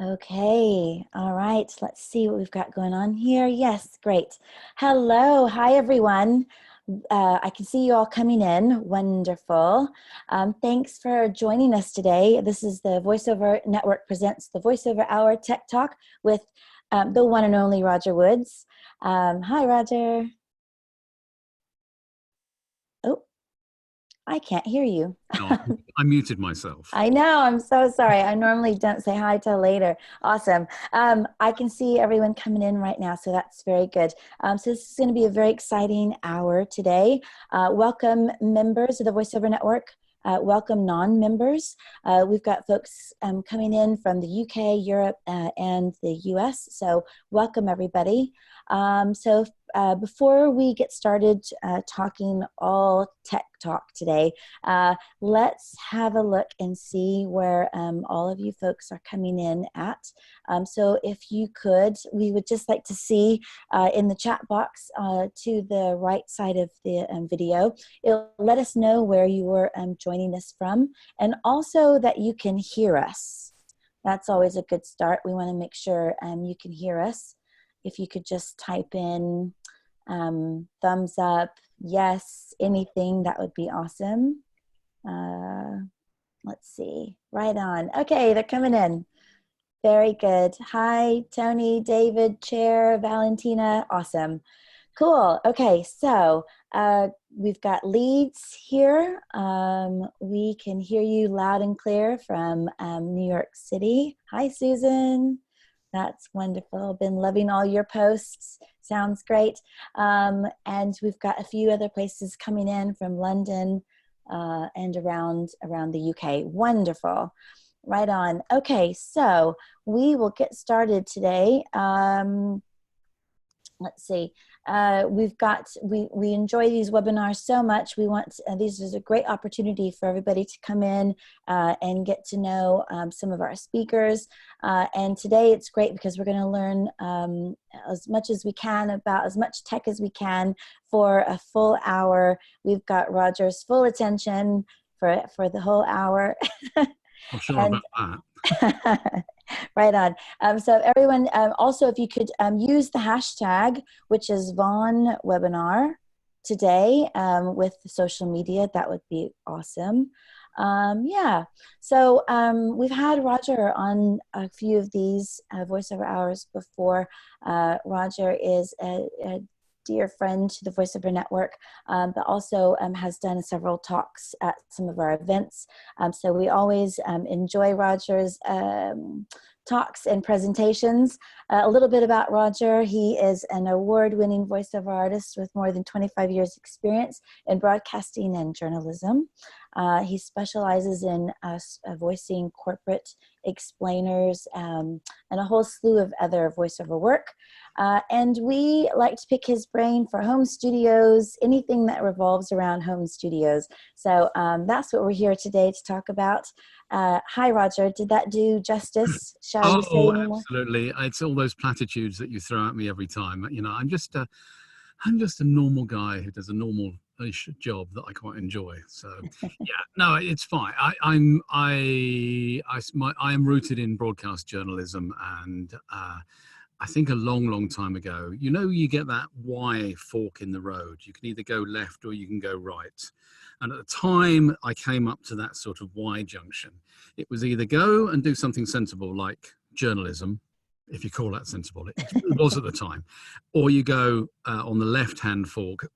Okay, all right. Let's see what we've got going on here. Yes, great. Hello, hi everyone. I can see you all coming in. Wonderful. Thanks for joining us today. This is the VoiceOver Network presents the VoiceOver Hour Tech Talk with the one and only Roger Woods. Hi, Roger. Oh, I can't hear you. No, I muted myself. I know, I'm so sorry. I normally don't say hi till later. Awesome. I can see everyone coming in right now, so that's very good. So this is going to be a very exciting hour today. Welcome members of the VoiceOver Network. Welcome non-members. We've got folks coming in from the UK, Europe, and the US, so welcome everybody. Before we get started talking all tech talk today, let's have a look and see where all of you folks are coming in at. So if you could, we would just like to see in the chat box to the right side of the video, it'll let us know where you were joining us from, and also that you can hear us. That's always a good start. We want to make sure you can hear us. If you could just type in thumbs up, yes, anything, that would be awesome. Let's see, right on. Okay, they're coming in. Very good. Hi, Tony, David, Chair, Valentina. Awesome. Cool. Okay, so we've got leads here. We can hear you loud and clear from New York City. Hi, Susan. That's wonderful. Been loving all your posts. Sounds great. And we've got a few other places coming in from London and around the UK. Wonderful. Right on. Okay, so we will get started today. Let's see. We enjoy these webinars so much. We want these is a great opportunity for everybody to come in and get to know some of our speakers. And today it's great because we're going to learn as much as we can about as much tech as we can for a full hour. We've got Roger's full attention for the whole hour. I'm sure about that. Right on. So everyone, also if you could use the hashtag, which is Vaughn Webinar today with social media, that would be awesome. Yeah, so we've had Roger on a few of these voiceover hours before. Roger is a dear friend to the VoiceOver Network, but also has done several talks at some of our events. So we always enjoy Roger's talks and presentations. A little bit about Roger. He is an award-winning voiceover artist with more than 25 years experience in broadcasting and journalism. He specializes in voicing corporate explainers and a whole slew of other voiceover work. And we like to pick his brain for home studios, anything that revolves around home studios. So that's what we're here today to talk about. Hi, Roger. Did that do justice? Shall we say anymore? Absolutely. It's all those platitudes that you throw at me every time. You know, I'm just a normal guy who does a normal-ish job that I quite enjoy. So, yeah, no, it's fine. I am rooted in broadcast journalism, and I think a long time ago, you know, you get that Y fork in the road. You can either go left or you can go right. And at the time I came up to that sort of Y junction, it was either go and do something sensible like journalism, if you call that sensible, it was at the time, or you go on the left-hand fork.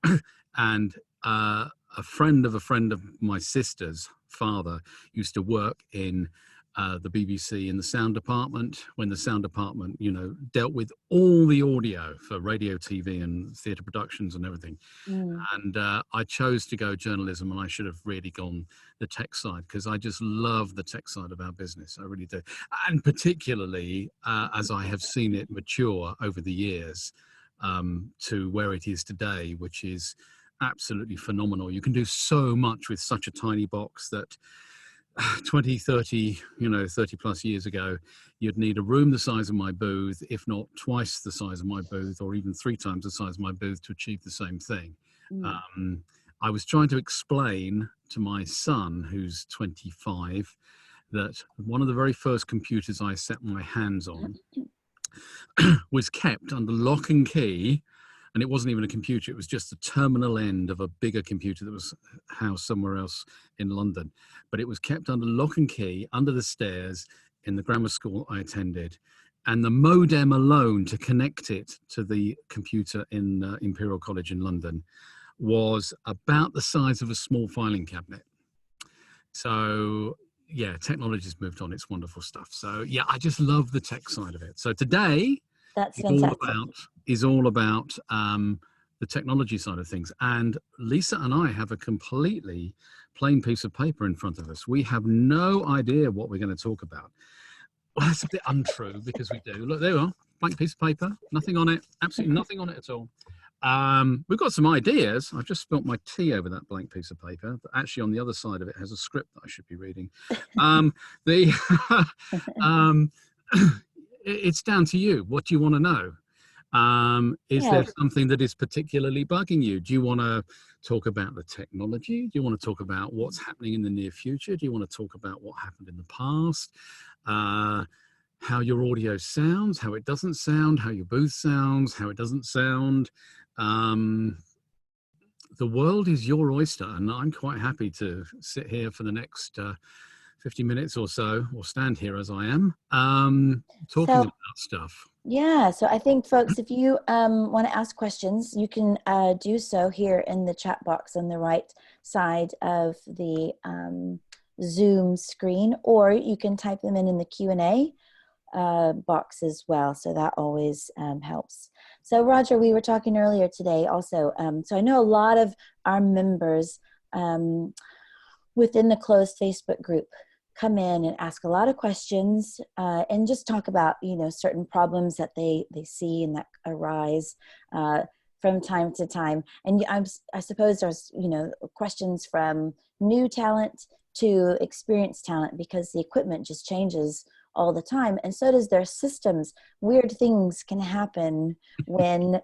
And a friend of my sister's father used to work in the BBC in the sound department, when the sound department, you know, dealt with all the audio for radio, TV and theatre productions and everything. And I chose to go journalism, and I should have really gone the tech side, because I just love the tech side of our business. I really do. And particularly as I have seen it mature over the years to where it is today, which is absolutely phenomenal. You can do so much with such a tiny box that 20, 30, 30 plus years ago, you'd need a room the size of my booth, if not twice the size of my booth, or even 3 times the size of my booth to achieve the same thing. I was trying to explain to my son, who's 25, that one of the very first computers I set my hands on was kept under lock and key. And it wasn't even a computer, it was just the terminal end of a bigger computer that was housed somewhere else in London. But it was kept under lock and key, under the stairs in the grammar school I attended. And the modem alone to connect it to the computer in Imperial College in London was about the size of a small filing cabinet. So yeah, technology's moved on, it's wonderful stuff. So yeah, I just love the tech side of it. So today, That's fantastic. Is all about the technology side of things. And Lisa and I have a completely plain piece of paper in front of us. We have no idea what we're going to talk about. Well, that's a bit untrue because we do. Look, there we are, blank piece of paper, nothing on it, absolutely nothing on it at all. We've got some ideas. I've just spilt my tea over that blank piece of paper, but actually on the other side of it has a script that I should be reading. It's down to you. What do you want to know? Is there something that is particularly bugging you? Do you want to talk about the technology? Do you want to talk about what's happening in the near future? Do you want to talk about what happened in the past? How your audio sounds, how it doesn't sound, how your booth sounds, how it doesn't sound. The world is your oyster, and I'm quite happy to sit here for the next 50 minutes or so, or stand here as I am, talking about stuff. Yeah, so I think, folks, if you want to ask questions, you can do so here in the chat box on the right side of the Zoom screen, or you can type them in the Q&A box as well. So that always helps. So Roger, we were talking earlier today also. So I know a lot of our members within the closed Facebook group come in and ask a lot of questions and just talk about, you know, certain problems that they see and that arise from time to time. And I suppose there's, you know, questions from new talent to experienced talent because the equipment just changes all the time, and so does their systems. Weird things can happen when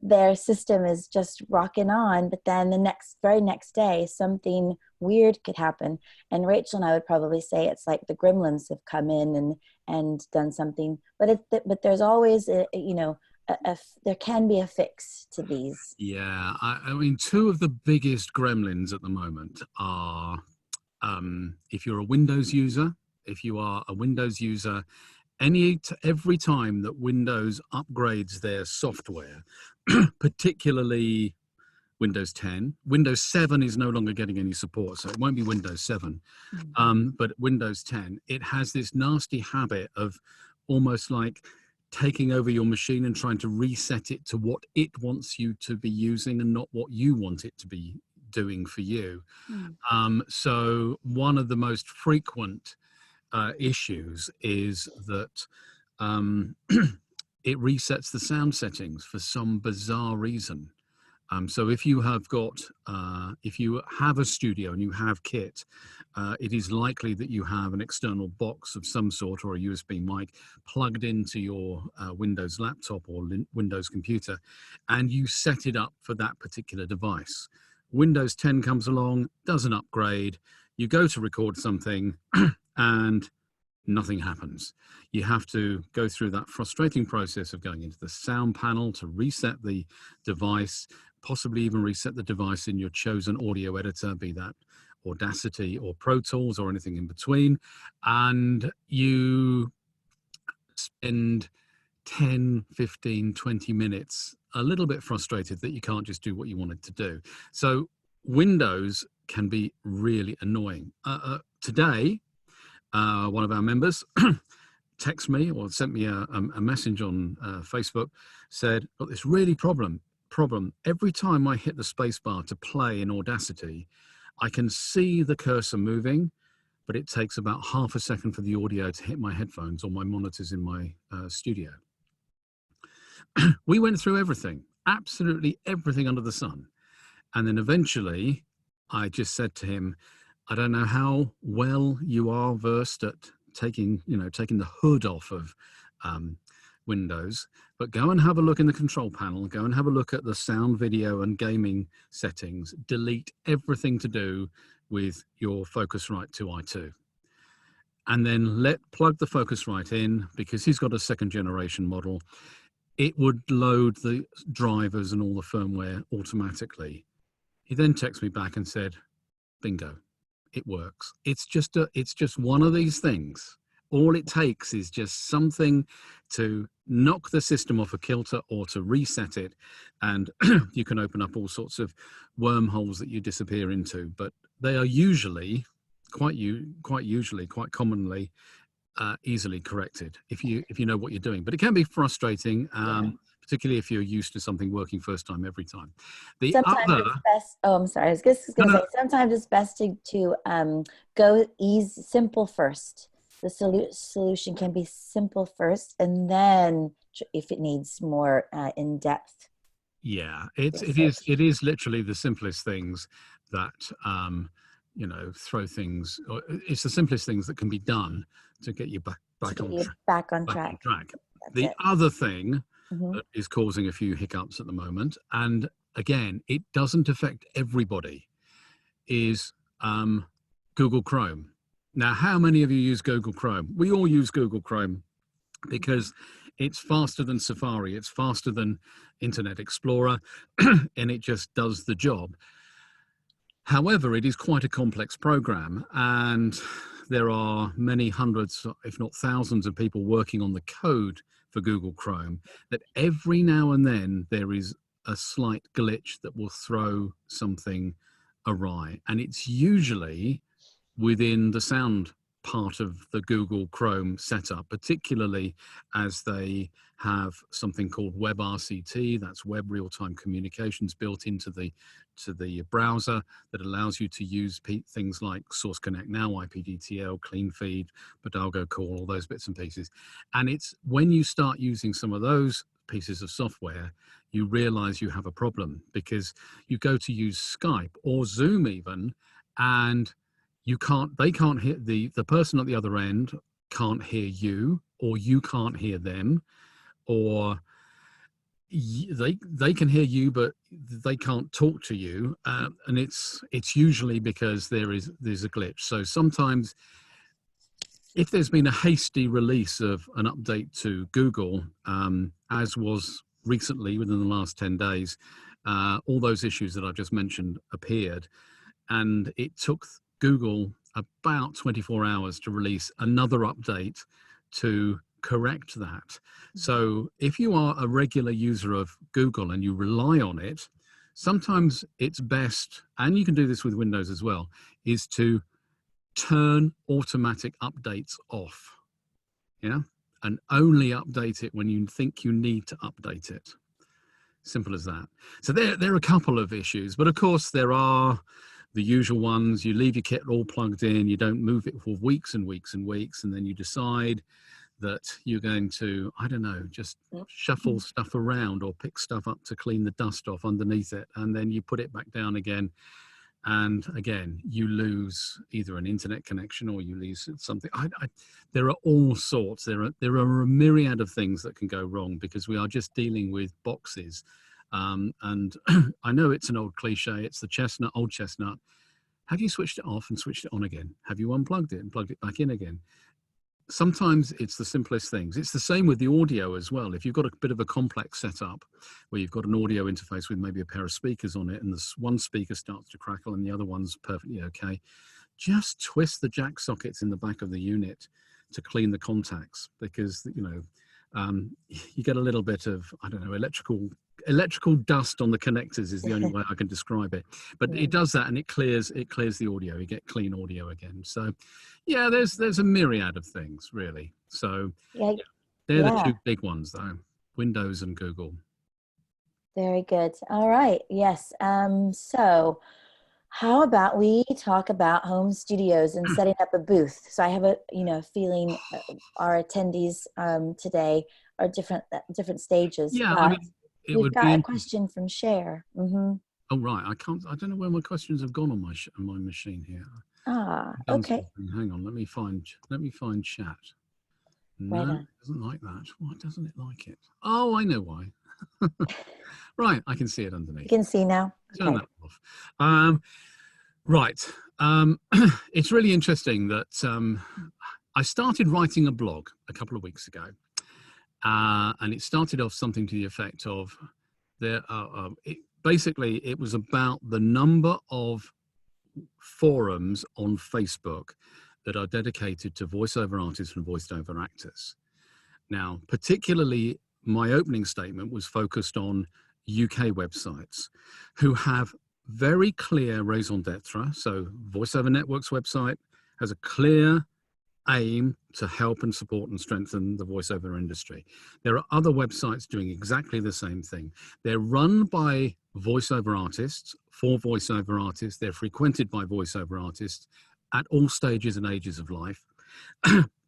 their system is just rocking on, but then the very next day something weird could happen. And Rachel and I would probably say it's like the gremlins have come in and done something, but there's always there can be a fix to these. Yeah, I mean, two of the biggest gremlins at the moment are if you're a Windows user. If you are a Windows user, every time that Windows upgrades their software, particularly Windows 10, Windows 7 is no longer getting any support, so it won't be Windows 7, but Windows 10, it has this nasty habit of almost like taking over your machine and trying to reset it to what it wants you to be using and not what you want it to be doing for you. So one of the most frequent issues is that it resets the sound settings for some bizarre reason. So if you have if you have a studio and you have kit, it is likely that you have an external box of some sort or a USB mic plugged into your Windows laptop or Windows computer, and you set it up for that particular device. Windows 10 comes along, does an upgrade, you go to record something, and nothing happens. You have to go through that frustrating process of going into the sound panel to reset the device, possibly even reset the device in your chosen audio editor, be that Audacity or Pro Tools or anything in between. And you spend 10, 15, 20 minutes a little bit frustrated that you can't just do what you wanted to do. So Windows can be really annoying. Today, one of our members texted me or sent me a message on Facebook, said, got this really problem. Every time I hit the space bar to play in Audacity, I can see the cursor moving, but it takes about half a second for the audio to hit my headphones or my monitors in my studio. We went through everything, absolutely everything under the sun. And then eventually I just said to him, I don't know how well you are versed at taking the hood off of Windows, but go and have a look in the control panel, go and have a look at the sound, video and gaming settings, delete everything to do with your Focusrite 2i2. and then plug the Focusrite in, because he's got a second generation model. It would load the drivers and all the firmware automatically. He then texted me back and said, bingo, it works. It's just one of these things. All it takes is just something to knock the system off a kilter or to reset it, and you can open up all sorts of wormholes that you disappear into. But they are usually, quite commonly, easily corrected if you know what you're doing. But it can be frustrating, particularly if you're used to something working first time every time. Sometimes it's best. Oh, I'm sorry. I was just going to say, sometimes it's best to go simple first. The solution can be simple first, and then if it needs more in depth. Yeah, it is literally the simplest things that throw things. It's the simplest things that can be done to get you back on track. The other thing that is causing a few hiccups at the moment, and again, it doesn't affect everybody, is Google Chrome. Now, how many of you use Google Chrome? We all use Google Chrome because it's faster than Safari, it's faster than Internet Explorer, and it just does the job. However, it is quite a complex program, and there are many hundreds, if not thousands, of people working on the code for Google Chrome, that every now and then there is a slight glitch that will throw something awry. And it's usually within the sound part of the Google Chrome setup, particularly as they have something called WebRTC, that's Web Real-Time Communications, built into the browser, that allows you to use things like Source Connect Now, IPDTL, Clean Feed, Bodalgo Call, all those bits and pieces. And it's when you start using some of those pieces of software, you realize you have a problem, because you go to use Skype or Zoom even, and they can't hear, the person at the other end can't hear you, or you can't hear them, or they can hear you, but they can't talk to you. And it's usually because there's a glitch. So sometimes if there's been a hasty release of an update to Google, as was recently within the last 10 days, all those issues that I've just mentioned appeared, and it took Google about 24 hours to release another update to correct that. So if you are a regular user of Google and you rely on it, sometimes it's best, and you can do this with Windows as well, is to turn automatic updates off, and only update it when you think you need to update it. Simple as that. So there are a couple of issues, but of course there are the usual ones. You leave your kit all plugged in, you don't move it for weeks and weeks and weeks, and then you decide that you're going to, I don't know, just shuffle stuff around or pick stuff up to clean the dust off underneath it, and then you put it back down again, and again you lose either an internet connection or you lose something. There are all sorts. There are a myriad of things that can go wrong, because we are just dealing with boxes. And I know it's an old cliche, it's the old chestnut. Have you switched it off and switched it on again? Have you unplugged it and plugged it back in again? Sometimes it's the simplest things. It's the same with the audio as well. If you've got a bit of a complex setup where you've got an audio interface with maybe a pair of speakers on it, and this one speaker starts to crackle and the other one's perfectly okay, just twist the jack sockets in the back of the unit to clean the contacts, because you get a little bit of, I don't know, electrical dust on the connectors is the only way I can describe it. But it does that, and it clears the audio. You get clean audio again. So yeah, there's a myriad of things really. So they're the two big ones though, Windows and Google. Very good. All right. Yes. So how about we talk about home studios and setting up a booth? So I have a feeling our attendees today are different stages. Yeah, but I mean, we've got a question from Cher. Oh right, I don't know where my questions have gone on my machine here. Okay. Hang on, let me find chat. No, Right on. it doesn't like that. Why doesn't it like it? Oh, I know why. Right, I can see it underneath. You can see now. Turn that off. Right. It's really interesting that I started writing a blog a couple of weeks ago, and it started off something to the effect of basically it was about the number of forums on Facebook that are dedicated to voiceover artists and voiceover actors. Now, particularly my opening statement was focused on UK websites who have very clear raison d'etre. So Voiceover Network's website has a clear aim to help and support and strengthen the voiceover industry. There are other websites doing exactly the same thing. They're run by voiceover artists, for voiceover artists. They're frequented by voiceover artists at all stages and ages of life.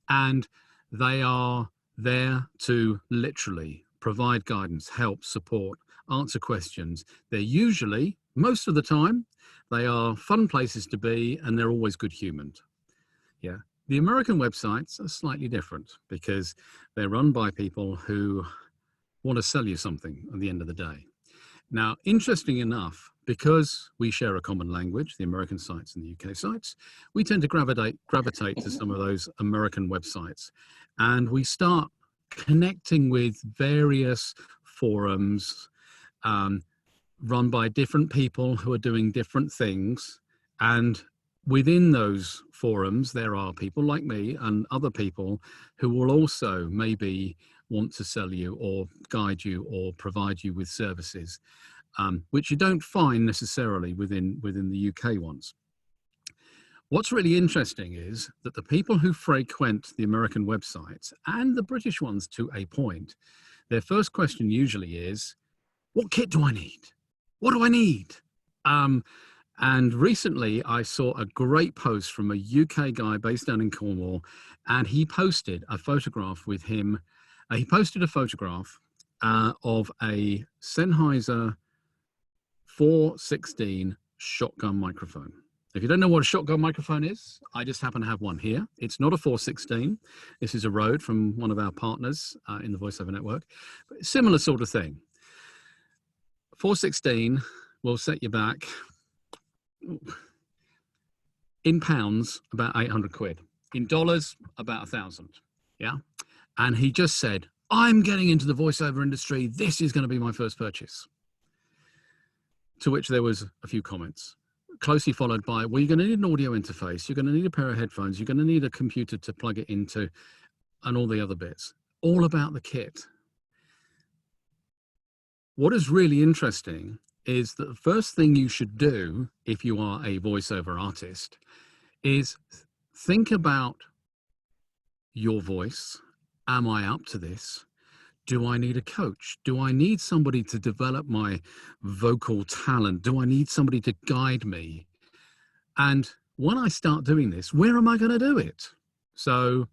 And they are there to literally provide guidance, help, support, answer questions. They're usually, most of the time, they are fun places to be, and they're always good humored. Yeah. The American websites are slightly different because they're run by people who want to sell you something at the end of the day. Now, interesting enough, because we share a common language, the American sites and the UK sites, we tend to gravitate to some of those American websites, and we start connecting with various forums run by different people who are doing different things. And within those forums, there are people like me and other people who will also maybe want to sell you or guide you or provide you with services, which you don't find necessarily within the UK ones. What's really interesting is that the people who frequent the American websites and the British ones to a point, their first question usually is, what kit do I need? What do I need? And recently I saw a great post from a UK guy based down in Cornwall, and he posted a photograph with him. He posted a photograph of a Sennheiser 416 shotgun microphone. If you don't know what a shotgun microphone is, I just happen to have one here. It's not a 416. This is a Rode from one of our partners in the VoiceOver Network. But similar sort of thing. 416 will set you back, in pounds, about 800 quid. In dollars, about 1,000. Yeah. And he just said, I'm getting into the voiceover industry. This is going to be my first purchase. To which there was a few comments, closely followed by, well, you're going to need an audio interface. You're going to need a pair of headphones. You're going to need a computer to plug it into, and all the other bits. All about the kit. What is really interesting is that the first thing you should do if you are a voiceover artist is think about your voice. Am I up to this? Do I need a coach? Do I need somebody to develop my vocal talent? Do I need somebody to guide me? And when I start doing this, where am I going to do it? So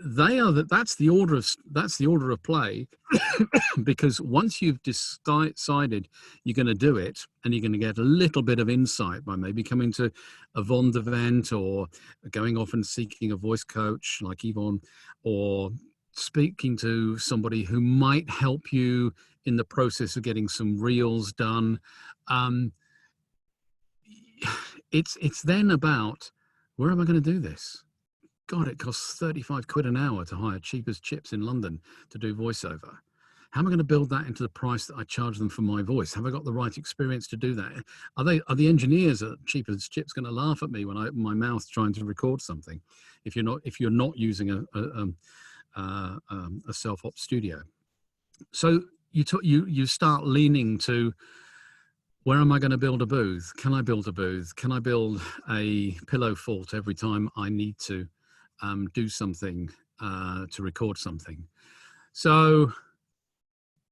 that's the order of play. Because once you've decided you're going to do it, and you're going to get a little bit of insight by maybe coming to a Vond event or going off and seeking a voice coach like Yvonne, or speaking to somebody who might help you in the process of getting some reels done. It's then about, where am I going to do this? God, it costs 35 quid an hour to hire cheapest chips in London to do voiceover. How am I going to build that into the price that I charge them for my voice? Have I got the right experience to do that? Are the engineers at cheapest chips going to laugh at me when I open my mouth trying to record something? If you're not using a self-op studio. So you start leaning to, where am I going to build a booth? Can I build a booth? Can I build a pillow fort every time I need to do something, to record something? So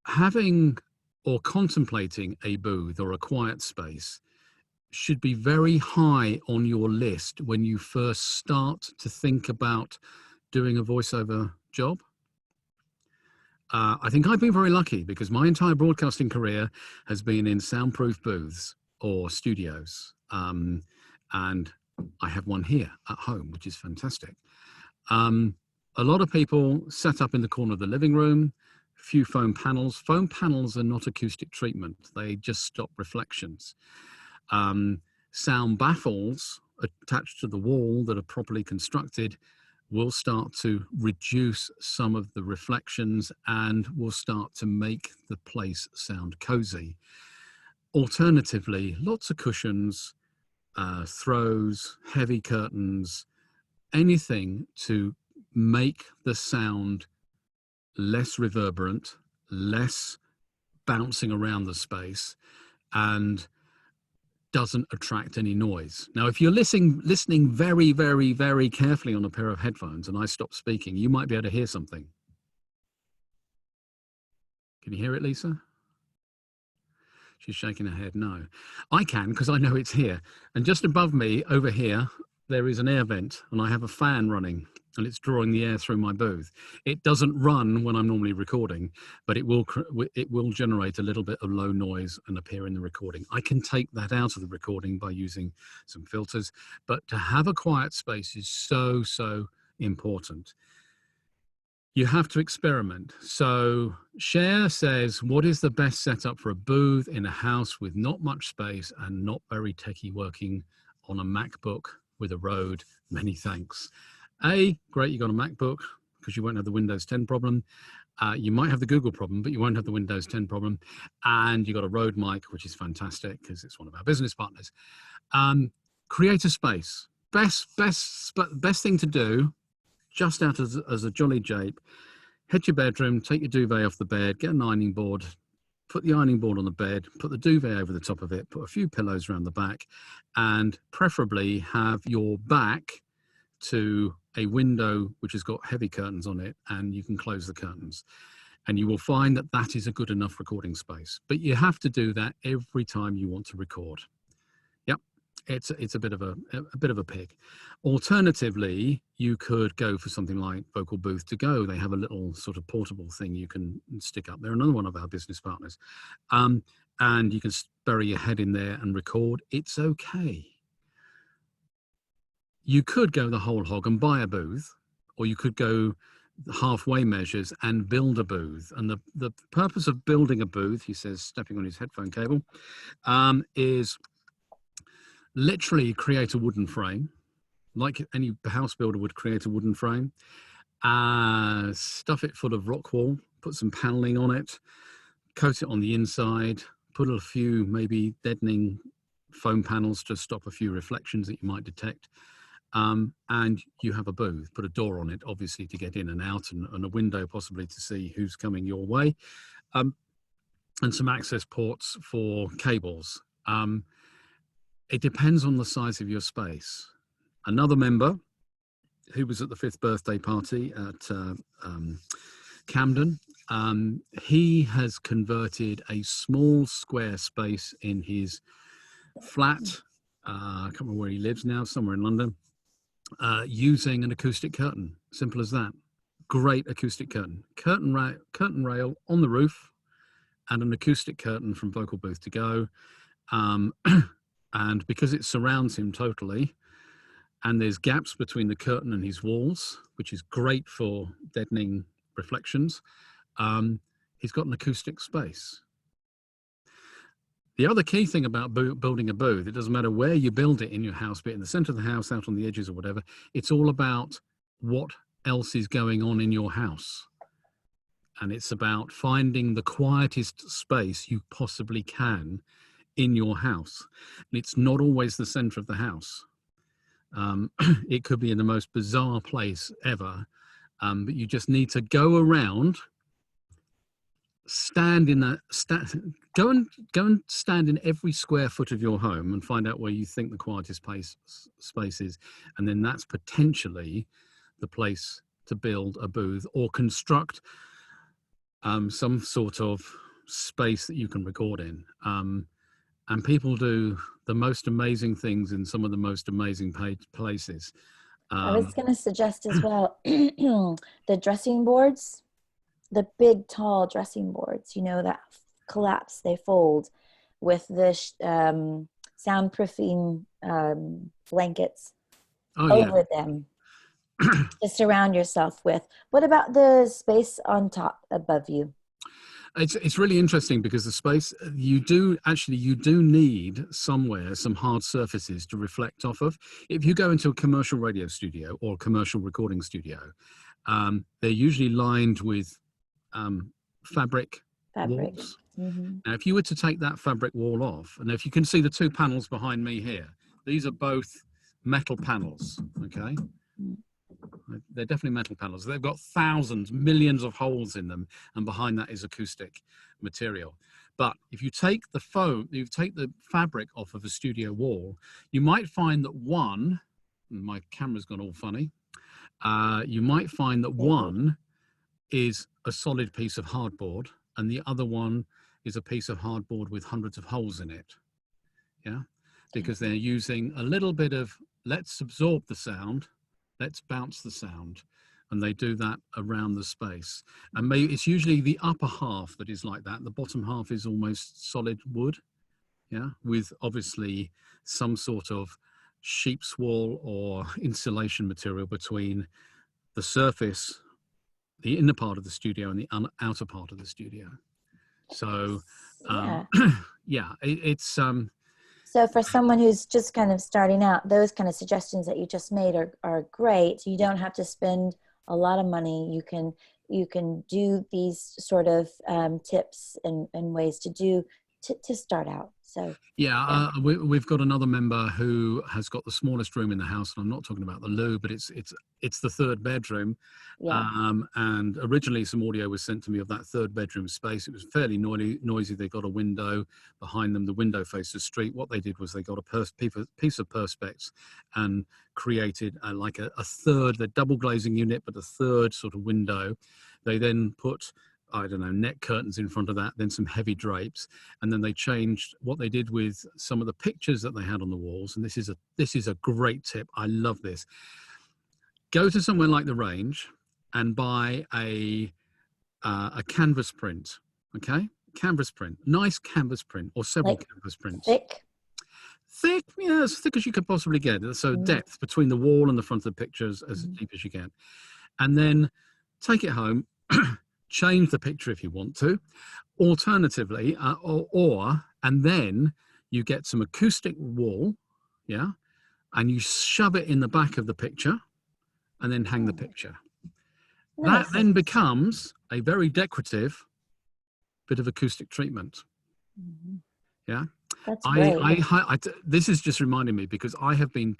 having or contemplating a booth or a quiet space should be very high on your list when you first start to think about doing a voiceover job. I think I've been very lucky because my entire broadcasting career has been in soundproof booths or studios. And I have one here at home, which is fantastic. A lot of people set up in the corner of the living room, few foam panels. Foam panels are not acoustic treatment. They just stop reflections. Sound baffles attached to the wall that are properly constructed will start to reduce some of the reflections and will start to make the place sound cozy. Alternatively, lots of cushions, throws, heavy curtains, anything to make the sound less reverberant, less bouncing around the space, and doesn't attract any noise. Now, if you're listening very, very, very carefully on a pair of headphones and I stop speaking, you might be able to hear something. Can you hear it, Lisa? She's shaking her head no. I can, because I know it's here. And just above me, over here, there is an air vent, and I have a fan running, and it's drawing the air through my booth. It doesn't run when I'm normally recording, but it will generate a little bit of low noise and appear in the recording. I can take that out of the recording by using some filters, but to have a quiet space is so, so important. You have to experiment. So Cher says, what is the best setup for a booth in a house with not much space and not very techie, working on a MacBook with a Rode? Many thanks. Great, you got a MacBook because you won't have the Windows 10 problem. You might have the Google problem, but you won't have the Windows 10 problem. And you got a Rode mic, which is fantastic because it's one of our business partners. Create a space. Best thing to do, just out as a jolly jape, head to your bedroom, take your duvet off the bed, get an ironing board, put the ironing board on the bed, put the duvet over the top of it, put a few pillows around the back, and preferably have your back to a window which has got heavy curtains on it, and you can close the curtains. And you will find that that is a good enough recording space. But you have to do that every time you want to record. It's a bit of a pig. Alternatively, you could go for something like Vocal Booth to Go. They have a little sort of portable thing you can stick up. They're another one of our business partners, and you can bury your head in there and record. It's okay. You could go the whole hog and buy a booth, or you could go halfway measures and build a booth. And the purpose of building a booth, he says, stepping on his headphone cable, is literally create a wooden frame, like any house builder would create a wooden frame, stuff it full of rock wool, put some paneling on it, coat it on the inside, put a few maybe deadening foam panels to stop a few reflections that you might detect, and you have a booth. Put a door on it, obviously, to get in and out, and a window possibly to see who's coming your way, and some access ports for cables. It depends on the size of your space. Another member who was at the 5th birthday party at Camden, he has converted a small square space in his flat, I can't remember where he lives now, somewhere in London, using an acoustic curtain. Simple as that. Great acoustic curtain. Curtain rail on the roof and an acoustic curtain from Vocal Booth to Go. And because it surrounds him totally, and there's gaps between the curtain and his walls, which is great for deadening reflections, he's got an acoustic space. The other key thing about building a booth, it doesn't matter where you build it in your house, be it in the center of the house, out on the edges or whatever, it's all about what else is going on in your house. And it's about finding the quietest space you possibly can in your house. And it's not always the center of the house. It could be in the most bizarre place ever, but you just need to go around, go and stand in every square foot of your home and find out where you think the quietest space is, and then that's potentially the place to build a booth or construct some sort of space that you can record in. And people do the most amazing things in some of the most amazing places. I was going to suggest as well, the dressing boards, the big, tall dressing boards, you know, that collapse, they fold with the soundproofing blankets over them to surround yourself with. What about the space on top above you? It's really interesting because the space you do need somewhere some hard surfaces to reflect off of. If you go into a commercial radio studio or a commercial recording studio, they're usually lined with fabric Fabric. walls. Mm-hmm. Now, if you were to take that fabric wall off, and if you can see the two panels behind me here, these are both metal panels. Okay. They're definitely metal panels. They've got thousands, millions of holes in them, and behind that is acoustic material. But if you take the fabric off of a studio wall, you might find that one, my camera's gone all funny, you might find that one is a solid piece of hardboard, and the other one is a piece of hardboard with hundreds of holes in it. Yeah, because they're using a little bit of, let's absorb the sound, let's bounce the sound, and they do that around the space. And maybe it's usually the upper half that is like that. The bottom half is almost solid wood, yeah, with obviously some sort of sheep's wool or insulation material between the surface, the inner part of the studio, and the outer part of the studio. So, yeah, it's So for someone who's just kind of starting out, those kind of suggestions that you just made are great. You don't have to spend a lot of money. You can do these sort of tips and ways to start out. So yeah, we've got another member who has got the smallest room in the house, and I'm not talking about the loo, but it's the third bedroom. yeah. And originally some audio was sent to me of that third bedroom space. It was fairly noisy. They got a window behind them. The window faced the street. What they did was they got a piece of perspex and created like a third, the double glazing unit, but a third sort of window. They then put, I don't know, net curtains in front of that, then some heavy drapes, and then they changed what they did with some of the pictures that they had on the walls. And this is a great tip. I love this. Go to somewhere like the Range and buy a canvas print. Okay, canvas print, nice canvas print, or several canvas prints. Thick, yeah, as thick as you could possibly get. So depth between the wall and the front of the pictures as deep as you can, and then take it home. Change the picture if you want to. Alternatively, and then you get some acoustic wool, yeah, and you shove it in the back of the picture, and then hang the picture. Nice. That then becomes a very decorative bit of acoustic treatment. Mm-hmm. Yeah, that's great. This is just reminding me because I have been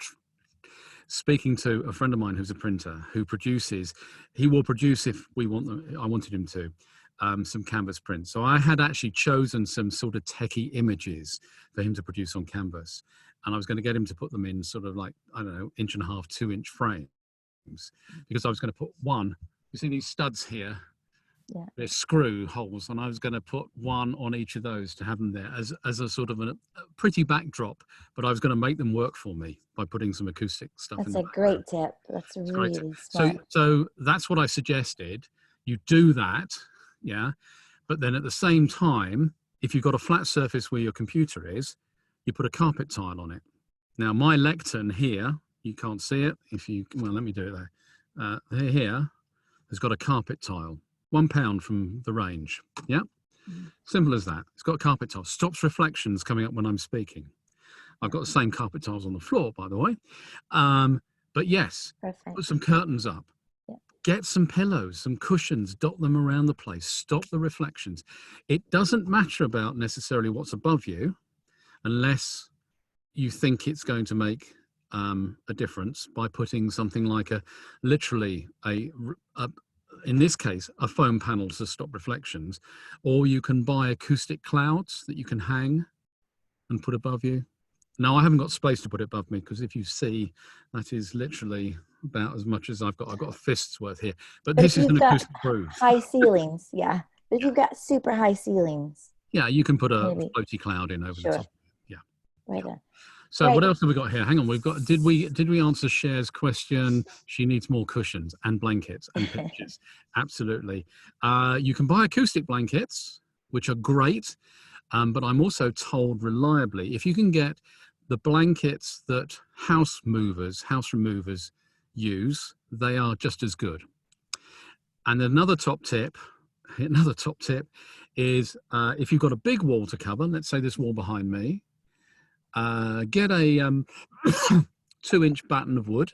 speaking to a friend of mine who's a printer who produces. He will produce if we want them. I wanted him to. Some canvas prints. So I had actually chosen some sort of techie images for him to produce on canvas, and I was going to get him to put them in sort of like, I don't know, 1.5 to 2 inch frames, because I was going to put one. You see these studs here? Yeah. They're screw holes, and I was going to put one on each of those to have them there as a sort of a pretty backdrop, but I was going to make them work for me by putting some acoustic stuff in. That's a great tip. That's really smart. So that's what I suggested. You do that, yeah, but then at the same time, if you've got a flat surface where your computer is, you put a carpet tile on it. Now, my lectern here, you can't see it. Well, let me do it there. Here has got a carpet tile. £1 from the Range. Yeah, simple as that. It's got a carpet tile. Stops reflections coming up when I'm speaking. I've got the same carpet tiles on the floor, by the way. But yes, perfect. Put some curtains up. Yeah. Get some pillows, some cushions, dot them around the place. Stop the reflections. It doesn't matter about necessarily what's above you, unless you think it's going to make a difference by putting something like in this case, a foam panel to stop reflections, or you can buy acoustic clouds that you can hang and put above you. Now, I haven't got space to put it above me because if you see, that is literally about as much as I've got. I've got a fist's worth here, but this is an acoustic proof. High ceilings, yeah. But if you've got super high ceilings, yeah, you can put a floaty cloud in over the top. Yeah. Right on. So what else have we got here? Hang on, we've got. Did we answer Cher's question? She needs more cushions and blankets and pictures. Absolutely. You can buy acoustic blankets, which are great, but I'm also told reliably if you can get the blankets that house removers use, they are just as good. And another top tip is if you've got a big wall to cover, let's say this wall behind me, get a 2-inch batten of wood.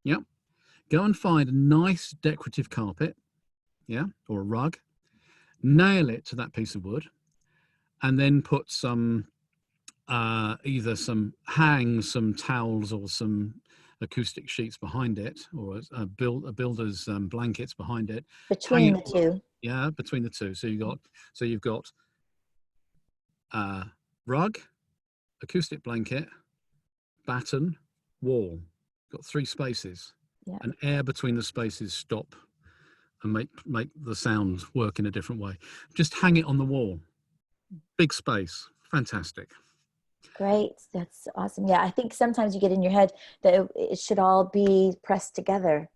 Yeah. Go and find a nice decorative carpet. Yeah. Or a rug. Nail it to that piece of wood. And then put some, either some some towels or some acoustic sheets behind it, or a builder's blankets behind it. Between the two. Yeah, between the two. So you've got rug, acoustic blanket, batten, wall. Got 3 spaces. Yeah. And air between the spaces stop and make the sound work in a different way. Just hang it on the wall. Big space. Fantastic. Great. That's awesome. Yeah, I think sometimes you get in your head that it should all be pressed together.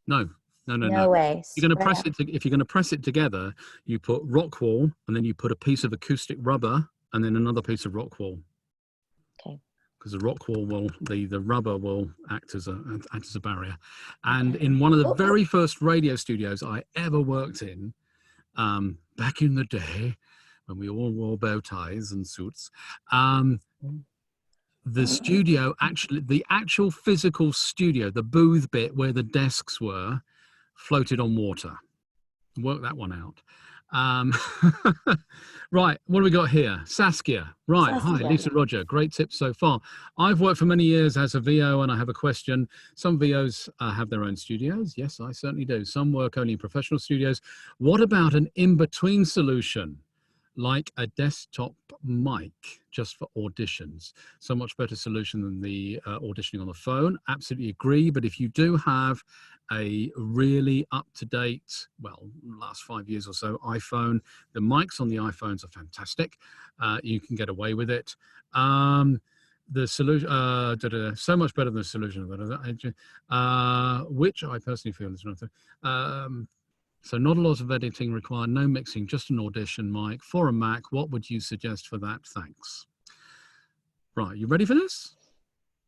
No No way. You're going to press it. If you're going to press it together, you put rock wool, and then you put a piece of acoustic rubber, and then another piece of rock wool. Okay. Because the rock wool will, the rubber will act as a barrier. And in one of the very first radio studios I ever worked in, back in the day when we all wore bow ties and suits, the studio the actual physical studio, the booth bit where the desks were, floated on water. Work that one out. Right, what do we got here? Saskia. Right, Saskia. Hi, Lisa, Roger. Great tips so far. I've worked for many years as a VO, and I have a question. Some VOs have their own studios. Yes, I certainly do. Some work only in professional studios. What about an in-between solution, like a desktop mic, just for auditions? So much better solution than the auditioning on the phone. Absolutely agree. But if you do have a really up-to-date, well, last 5 years or so, iPhone, the mics on the iPhones are fantastic. You can get away with it. The solution, so much better than the solution, which I personally feel is another. So not a lot of editing required, no mixing, just an audition mic for a Mac. What would you suggest for that? Thanks. Right, you ready for this?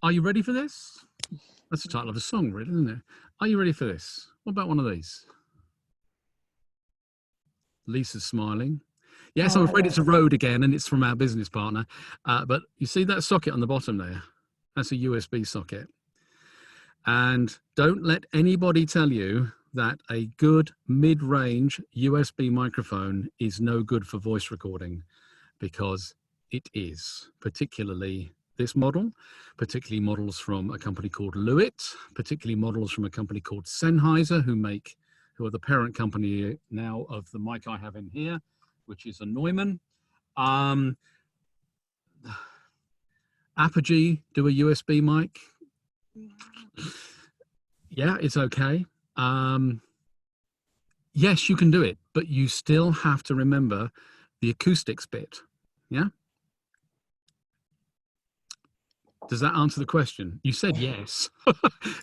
Are you ready for this? That's the title of a song, really, isn't it? Are you ready for this? What about one of these? Lisa's smiling. Yes, I'm afraid it's a Rode again, and it's from our business partner. But you see that socket on the bottom there? That's a USB socket. And don't let anybody tell you that a good mid-range USB microphone is no good for voice recording, because it is, particularly this model, particularly models from a company called Lewitt, particularly models from a company called Sennheiser, who are the parent company now of the mic I have in here, which is a Neumann. Apogee do a USB mic. Yeah, it's okay. Yes, you can do it, but you still have to remember the acoustics bit. Yeah. Does that answer the question? You said yes.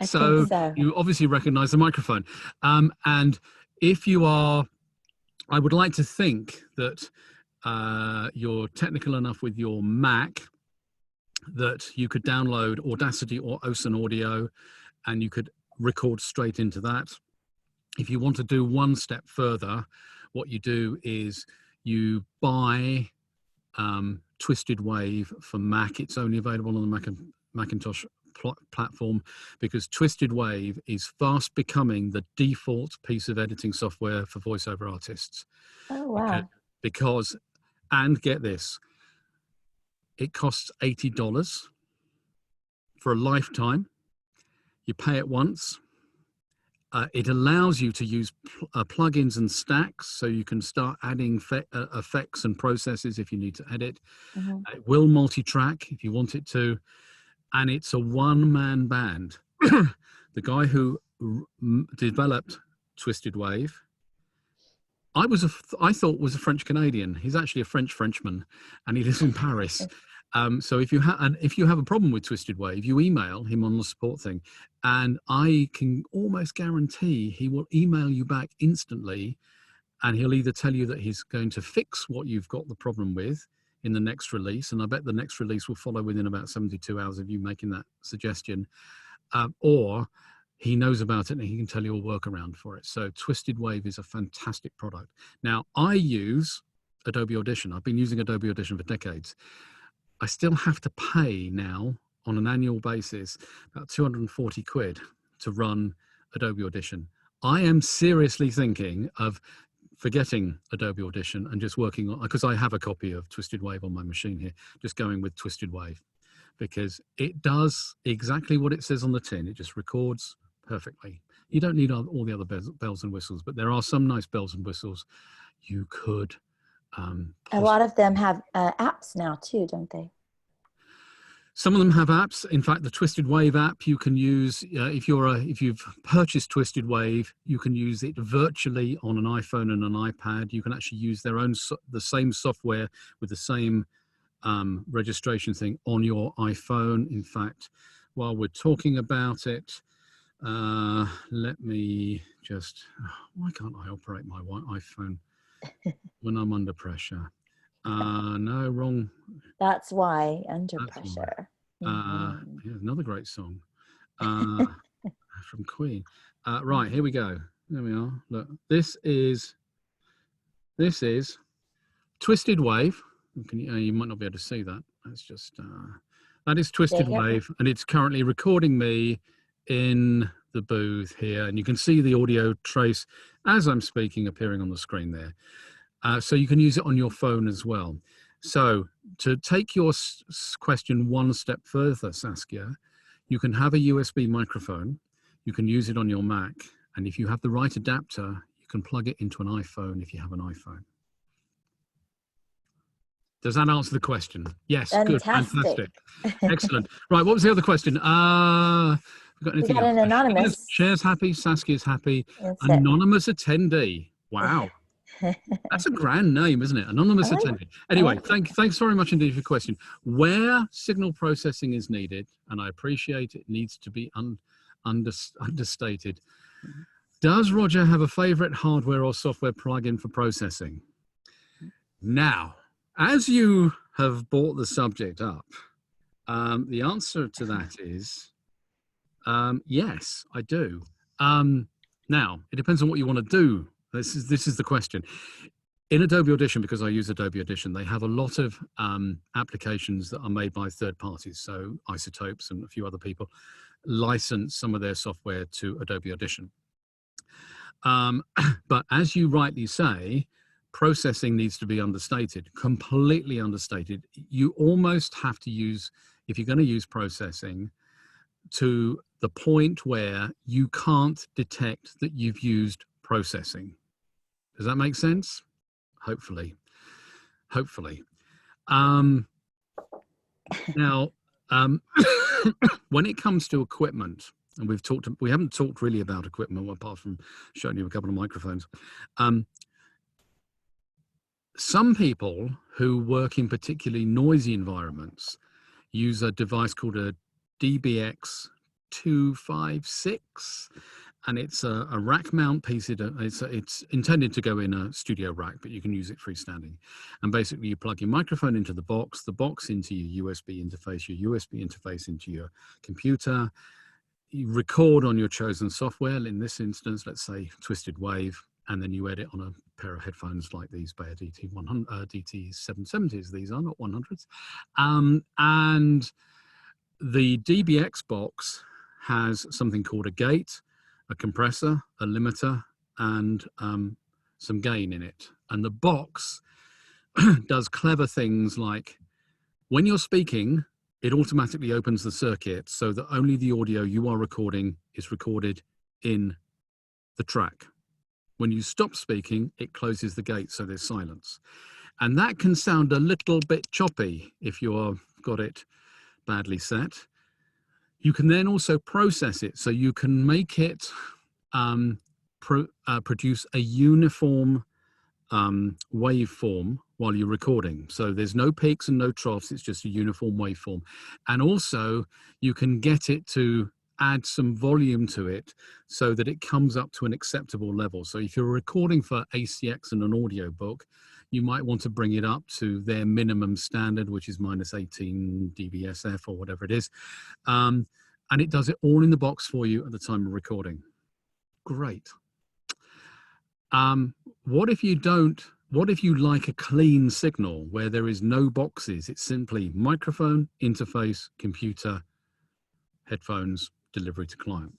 So you obviously recognize the microphone. And if you are, I would like to think that you're technical enough with your Mac that you could download Audacity or Ocean Audio and you could record straight into that. If you want to do one step further, what you do is you buy Twisted Wave for Mac. It's only available on the Macintosh platform, because Twisted Wave is fast becoming the default piece of editing software for voiceover artists. Oh, wow. Because, and get this, it costs $80 for a lifetime. You pay it once. It allows you to use plugins and stacks, so you can start adding effects and processes if you need to edit. Mm-hmm. It will multi-track if you want it to, and it's a one-man band. The guy who developed Twisted Wave, I thought was a French Canadian. He's actually a Frenchman, and he lives in Paris. So if you have a problem with Twisted Wave, you email him on the support thing, and I can almost guarantee he will email you back instantly, and he'll either tell you that he's going to fix what you've got the problem with in the next release, and I bet the next release will follow within about 72 hours of you making that suggestion, or he knows about it and he can tell you a workaround for it. So Twisted Wave is a fantastic product. Now, I use Adobe Audition. I've been using Adobe Audition for decades. I still have to pay now on an annual basis about 240 quid to run Adobe Audition. I am seriously thinking of forgetting Adobe Audition and just working on, because I have a copy of Twisted Wave on my machine here, just going with Twisted Wave, because it does exactly what it says on the tin. It just records perfectly. You don't need all the other bells and whistles, but there are some nice bells and whistles you could A lot of them have apps now too, don't they? Some of them have apps. In fact, the Twisted Wave app you can use if you've purchased Twisted Wave, you can use it virtually on an iPhone and an iPad. You can actually use the same software with the same registration thing on your iPhone. In fact, while we're talking about it, let me just. Why can't I operate my iPhone when I'm under pressure? No, wrong. That's why, Under That's Pressure. yeah, another great song from Queen. Right, here we go. There we are. Look, this is Twisted Wave. You might not be able to see that. That's just that is Twisted Wave, and it's currently recording me in the booth here, and you can see the audio trace as I'm speaking appearing on the screen there. So you can use it on your phone as well. So to take your question one step further, Saskia, you can have a USB microphone. You can use it on your Mac. And if you have the right adapter, you can plug it into an iPhone if you have an iPhone. Does that answer the question? Yes, good, fantastic. Excellent. Right, what was the other question? We got anything else? An anonymous. Cher's happy, Saskia's happy. Anonymous attendee. Wow. That's a grand name, isn't it? Anonymous attendee. Anyway, thanks very much indeed for your question. Where signal processing is needed, and I appreciate it needs to be understated, does Roger have a favorite hardware or software plugin for processing? Now, as you have brought the subject up, the answer to that is yes, I do. Now, it depends on what you want to do. This is the question. In Adobe Audition, because I use Adobe Audition, they have a lot of applications that are made by third parties. So Isotopes and a few other people license some of their software to Adobe Audition. But as you rightly say, processing needs to be understated, completely understated. You almost have to use, if you're going to use processing, to the point where you can't detect that you've used processing. Does that make sense? Hopefully. Now, when it comes to equipment, and we haven't talked really about equipment apart from showing you a couple of microphones. Some people who work in particularly noisy environments use a device called a DBX 256, and it's a rack mount piece. It's intended to go in a studio rack, but you can use it freestanding. And basically you plug your microphone into the box into your USB interface into your computer. You record on your chosen software. In this instance, let's say Twisted Wave, and then you edit on a pair of headphones like these Bayer DT770s. These are not 100s. And the DBX box has something called a gate, a compressor, a limiter, and some gain in it. And the box does clever things like when you're speaking, it automatically opens the circuit so that only the audio you are recording is recorded in the track. When you stop speaking, it closes the gate so there's silence. And that can sound a little bit choppy if you've got it badly set. You can then also process it, so you can make it produce a uniform waveform while you're recording. So there's no peaks and no troughs, it's just a uniform waveform. And also you can get it to add some volume to it so that it comes up to an acceptable level. So if you're recording for ACX and an audiobook, you might want to bring it up to their minimum standard, which is -18 dBSF or whatever it is. And it does it all in the box for you at the time of recording. Great. What if you don't what if you like a clean signal where there is no boxes? It's simply microphone, interface, computer, headphones, delivery to client.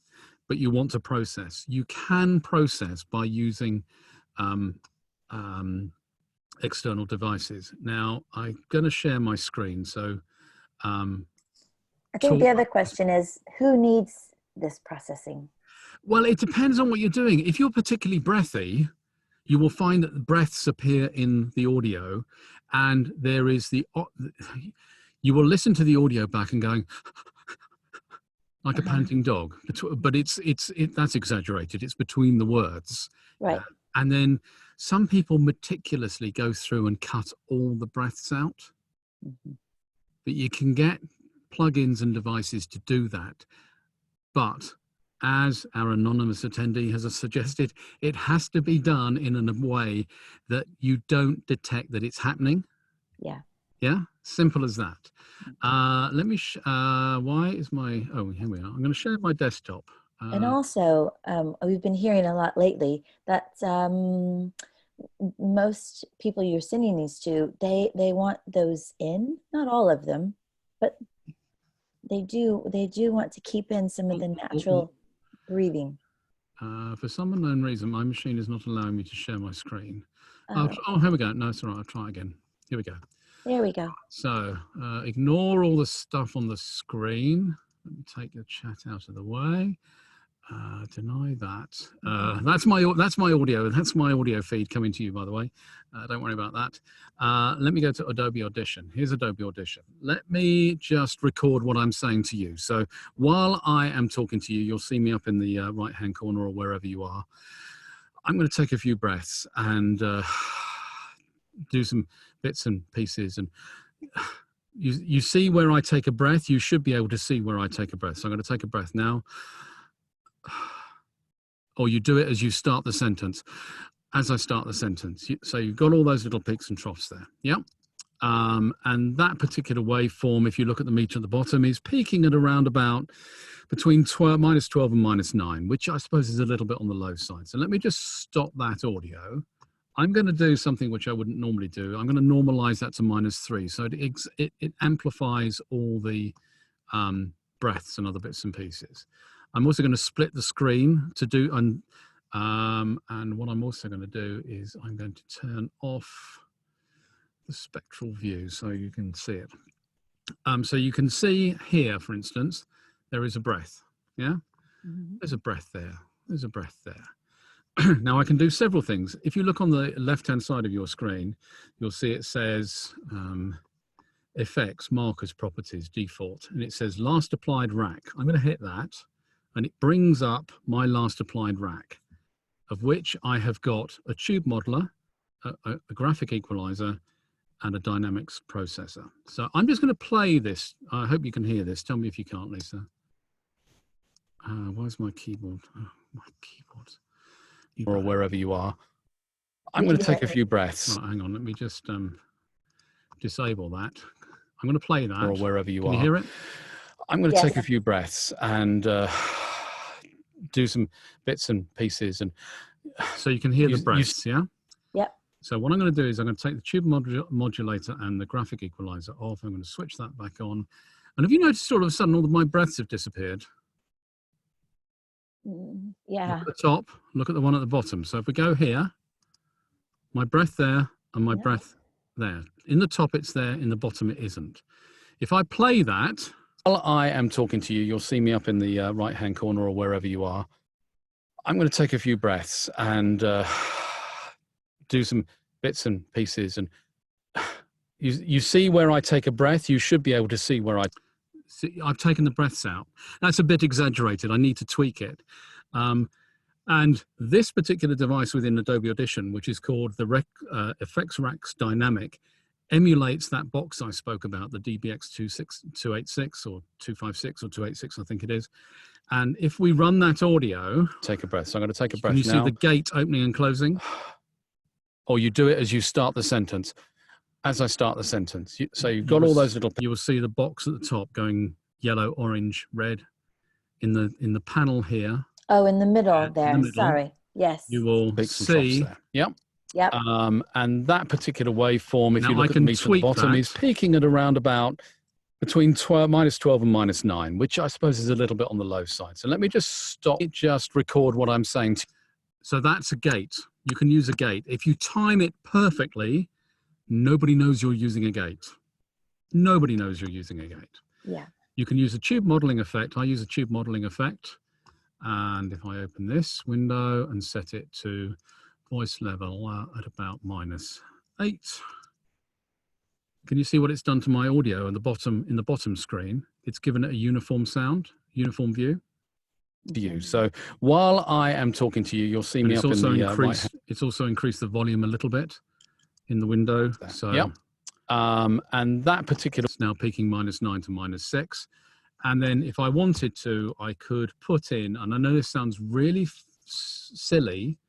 But you want to process. You can process by using external devices. Now, I'm going to share my screen. So I think the other question is, who needs this processing? Well, it depends on what you're doing. If you're particularly breathy, you will find that the breaths appear in the audio, and there is you will listen to the audio back and going like a panting dog, but that's exaggerated. It's between the words, right? And then some people meticulously go through and cut all the breaths out. But you can get plugins and devices to do that, but as our anonymous attendee has suggested, it has to be done in a way that you don't detect that it's happening. Yeah, simple as that. Let me why is my, oh, here we are. I'm going to share my desktop. And also, we've been hearing a lot lately that most people you're sending these to, they want those in, not all of them, but they do want to keep in some of the natural breathing. For some unknown reason, my machine is not allowing me to share my screen. Oh, here we go. No, it's all right. I'll try again. Here we go. There we go. So ignore all the stuff on the screen. Let me take the chat out of the way. Deny that. That's my audio. That's my audio feed coming to you, by the way. Don't worry about that. Let me go to Adobe Audition. Here's Adobe Audition. Let me just record what I'm saying to you. So while I am talking to you, you'll see me up in the right-hand corner or wherever you are. I'm going to take a few breaths and do some bits and pieces. And you see where I take a breath. You should be able to see where I take a breath. So I'm going to take a breath now. Or you do it as you start the sentence. As I start the sentence. So you've got all those little peaks and troughs there. Yeah. And that particular waveform, if you look at the meter at the bottom, is peaking at around about between minus 12 and minus 9, which I suppose is a little bit on the low side. So let me just stop that audio. I'm going to do something which I wouldn't normally do. I'm going to normalize that to minus 3. So it amplifies all the breaths and other bits and pieces. I'm also going to split the screen to do, and what I'm also going to do is I'm going to turn off the spectral view so you can see it. So you can see here, for instance, there is a breath. Yeah, there's a breath there. There's a breath there. Now I can do several things. If you look on the left-hand side of your screen, you'll see it says effects, markers, properties, default, and it says last applied rack. I'm going to hit that. And it brings up my last applied rack, of which I have got a tube modeler, a graphic equalizer, and a dynamics processor. So I'm just going to play this. I hope you can hear this. Tell me if you can't, Lisa. Where's my keyboard? Oh, my keyboard. Or wherever you are. I'm going to take a few breaths. Right, hang on. Let me just disable that. I'm going to play that. Or wherever you are. Can you hear it? I'm going to take a few breaths and do some bits and pieces, and so you can hear the breaths. Yeah. Yep. So what I'm going to do is I'm going to take the tube modulator and the graphic equalizer off. I'm going to switch that back on. And have you noticed all of a sudden all of my breaths have disappeared? Yeah. Look at the top. Look at the one at the bottom. So if we go here, my breath there and my breath there. In the top it's there. In the bottom it isn't. If I play that. While I am talking to you, you'll see me up in the right-hand corner or wherever you are. I'm going to take a few breaths and do some bits and pieces. And you see where I take a breath, you should be able to see where I've taken the breaths out. That's a bit exaggerated. I need to tweak it. And this particular device within Adobe Audition, which is called the Effects Racks Dynamic, emulates that box I spoke about, the DBX 286 or 256 or 286, I think it is. And if we run that audio, take a breath. So I'm going to take a breath now. Can you see the gate opening and closing? Or you do it as you start the sentence. As I start the sentence. So you've got all those little, you will see the box at the top going yellow, orange, red. In the panel here. Oh, in the middle there. In the middle, sorry. Yes. You will see. Yep. Yep. And that particular waveform, if Now you look I at the can meter at the tweak bottom, that. is peaking at around about between -12 and -9, which I suppose is a little bit on the low side. So let me just stop, just record what I'm saying. So that's a gate. You can use a gate. If you time it perfectly, nobody knows you're using a gate. Nobody knows you're using a gate. Yeah. You can use a tube modeling effect. I use a tube modeling effect. And if I open this window and set it to voice level at about -8, can you see what it's done to my audio in the bottom screen? It's given it a uniform sound, uniform view. To you. So while I am talking to you, you'll see me up in the right. It's also increased the volume a little bit in the window. So yep. And that particular, it's now peaking -9 to -6. And then if I wanted to, I could put in, and I know this sounds really silly,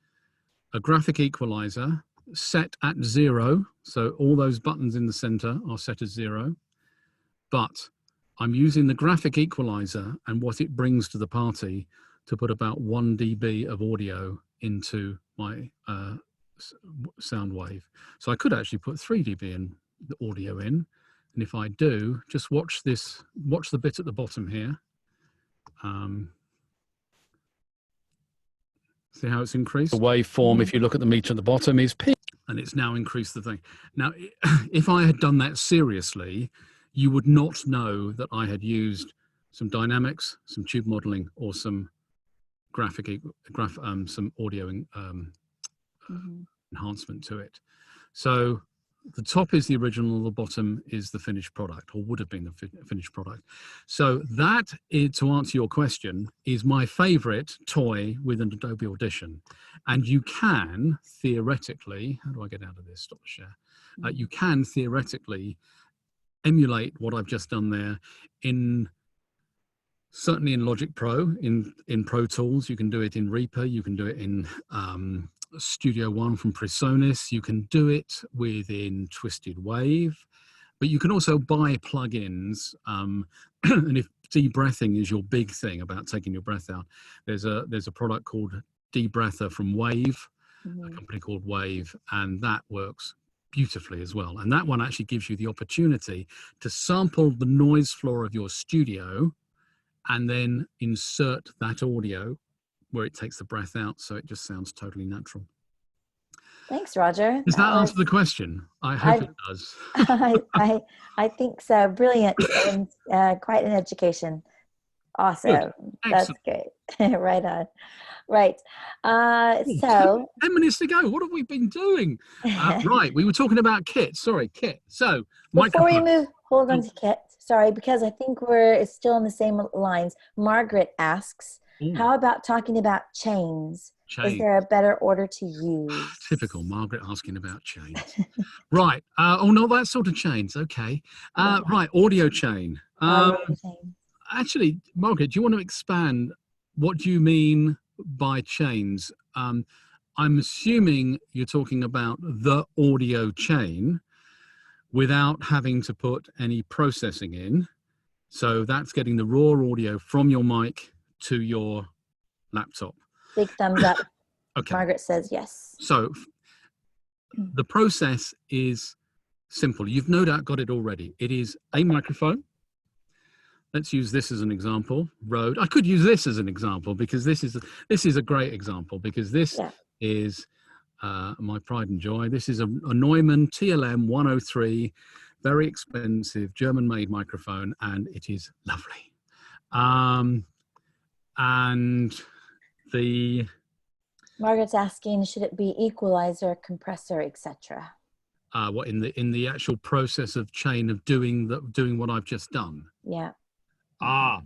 a graphic equalizer set at 0. So all those buttons in the center are set as 0. But I'm using the graphic equalizer and what it brings to the party to put about 1 dB of audio into my sound wave. So I could actually put 3 dB in the audio in. And if I do, just watch this, watch the bit at the bottom here. See how it's increased? The waveform, if you look at the meter at the bottom, is peak. And it's now increased the thing. Now, if I had done that seriously, you would not know that I had used some dynamics, some tube modeling, or some some audio enhancement to it. So the top is the original, the bottom is the finished product, or would have been the finished product. So that, to answer your question, is my favorite toy with an Adobe Audition. And you can theoretically, how do I get out of this? Stop the share. You can theoretically emulate what I've just done there certainly in Logic Pro, in Pro Tools. You can do it in Reaper, you can do it in Studio One from Presonus, you can do it within Twisted Wave, but you can also buy plugins. And if de-breathing is your big thing about taking your breath out, there's a product called De-breather from Wave, a company called Wave, and that works beautifully as well. And that one actually gives you the opportunity to sample the noise floor of your studio and then insert that audio where it takes the breath out, so it just sounds totally natural. Thanks, Roger. Does that answer the question? I hope it does. I think so. Brilliant and quite an education. Awesome. That's great. Right on. Right. So 10 minutes to go. What have we been doing? Right. We were talking about kit. Sorry, kit. So before we move, hold on to kit. Sorry, because I think it's still in the same lines. Margaret asks, how about talking about chains? Is there a better order to use? Typical Margaret asking about chains. Right. Oh, no, that sort of chains. Okay. Right. Audio chain. Actually, Margaret, do you want to expand? What do you mean by chains? I'm assuming you're talking about the audio chain without having to put any processing in. So that's getting the raw audio from your mic to your laptop. Big thumbs up. Okay. Margaret says yes. So the process is simple. You've no doubt got it already. It is a microphone. Let's use this as an example. Rode. I could use this as an example because this is a great example because this is my pride and joy. This is a Neumann TLM 103, very expensive German-made microphone, and it is lovely. And the Margaret's asking, should it be equalizer, compressor, etc.? What in the actual process of chain of doing what I've just done? Yeah.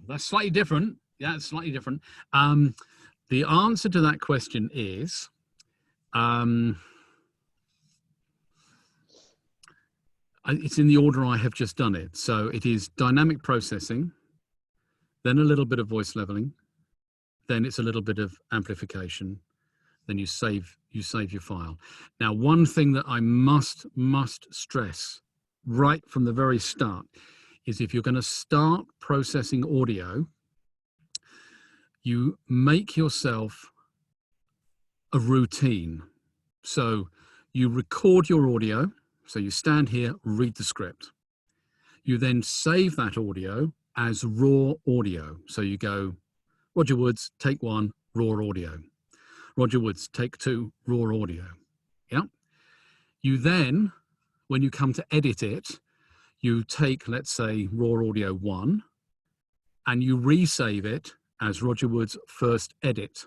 That's slightly different. Yeah, it's slightly different. The answer to that question is, it's in the order I have just done it. So it is dynamic processing, then a little bit of voice leveling, then it's a little bit of amplification, then you save your file. Now, one thing that I must stress right from the very start is if you're going to start processing audio, you make yourself a routine. So You record your audio. So you stand here, read the script. You then save that audio as raw audio. So you go, Roger Woods, take 1, raw audio. Roger Woods, take 2, raw audio. Yeah. You then, when you come to edit it, you take, let's say, raw audio 1, and you resave it as Roger Woods first edit.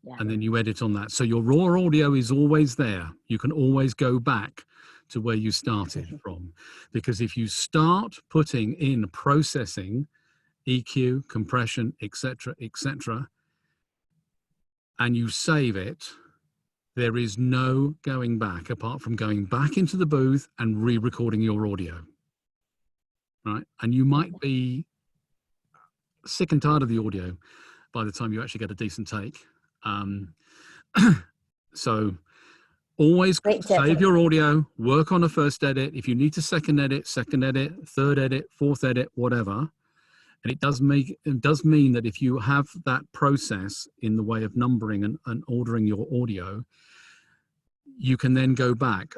Yeah. And then you edit on that. So your raw audio is always there. You can always go back to where you started from. Because if you start putting in processing, EQ, compression, etc., and you save it, there is no going back apart from going back into the booth and re-recording your audio. Right? And you might be sick and tired of the audio by the time you actually get a decent take. So always save your audio, work on a first edit. If you need to second edit, third edit, fourth edit, whatever. And it does mean that if you have that process in the way of numbering and ordering your audio, you can then go back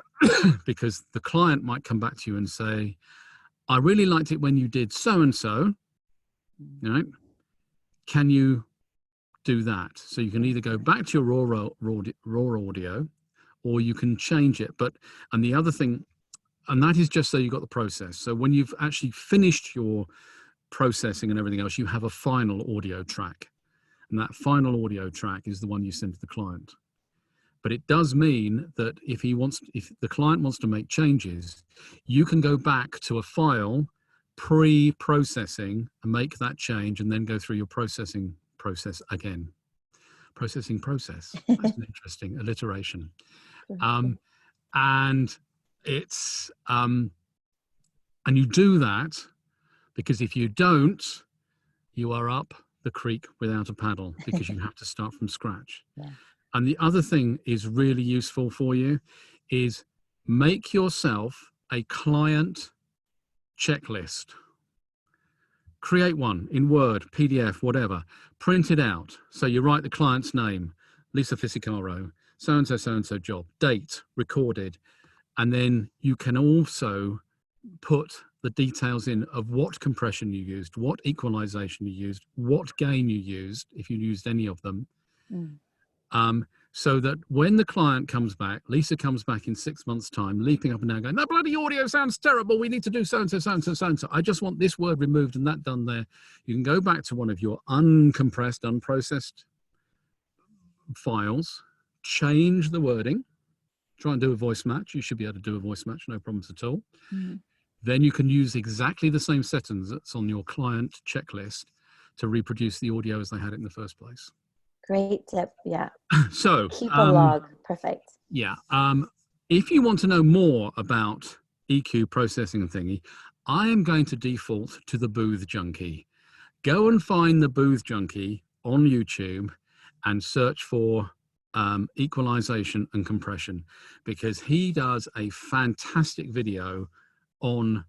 because the client might come back to you and say, I really liked it when you did so-and-so, right? Can you do that? So you can either go back to your raw audio, or you can change it. And the other thing, and that is just so you got the process. So when you've actually finished your processing and everything else, you have a final audio track. And that final audio track is the one you send to the client. But it does mean that if the client wants to make changes, you can go back to a file pre-processing and make that change and then go through your processing process again. Processing process. That's an interesting alliteration. And it's, and you do that because if you don't, you are up the creek without a paddle because you have to start from scratch. Yeah. And the other thing is really useful for you is make yourself a client checklist. Create one in Word, PDF, whatever. Print it out. So you write the client's name, Lisa Fisicaro, so-and-so job, date, recorded. And then you can also put the details in of what compression you used, what equalization you used, what gain you used, if you used any of them. So that when the client comes back, Lisa comes back in 6 months' time, leaping up and down, going, that bloody audio sounds terrible. We need to do so-and-so, so-and-so, so-and-so. I just want this word removed and that done there. You can go back to one of your uncompressed, unprocessed files, change the wording, try and do a voice match. You should be able to do a voice match, no problems at all. Then you can use exactly the same settings that's on your client checklist to reproduce the audio as they had it in the first place. Great tip. Yeah. So keep a log. Perfect. Yeah. If you want to know more about EQ processing and thingy, I am going to default to the Booth Junkie. Go and find the Booth Junkie on YouTube and search for equalization and compression, because he does a fantastic video on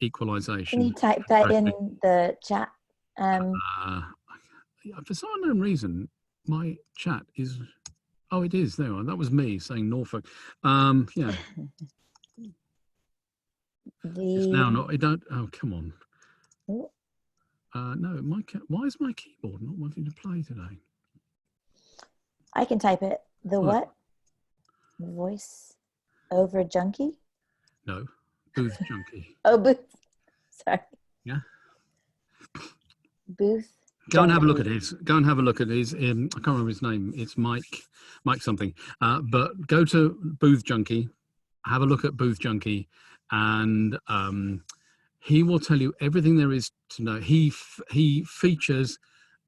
equalization. Can you type that in the chat? For some unknown reason, my chat is, oh, it is, there. That was me saying Norfolk. Yeah. It's now not, it don't, oh, come on. No, why is my keyboard not wanting to play today? I can type it. The what? Voice over junkie? No, Booth Junkie. Oh, Booth. Sorry. Yeah. Booth. Go and have a look at his. Go and have a look at his. I can't remember his name. It's Mike something. But go to Booth Junkie, have a look at Booth Junkie, and he will tell you everything there is to know. He features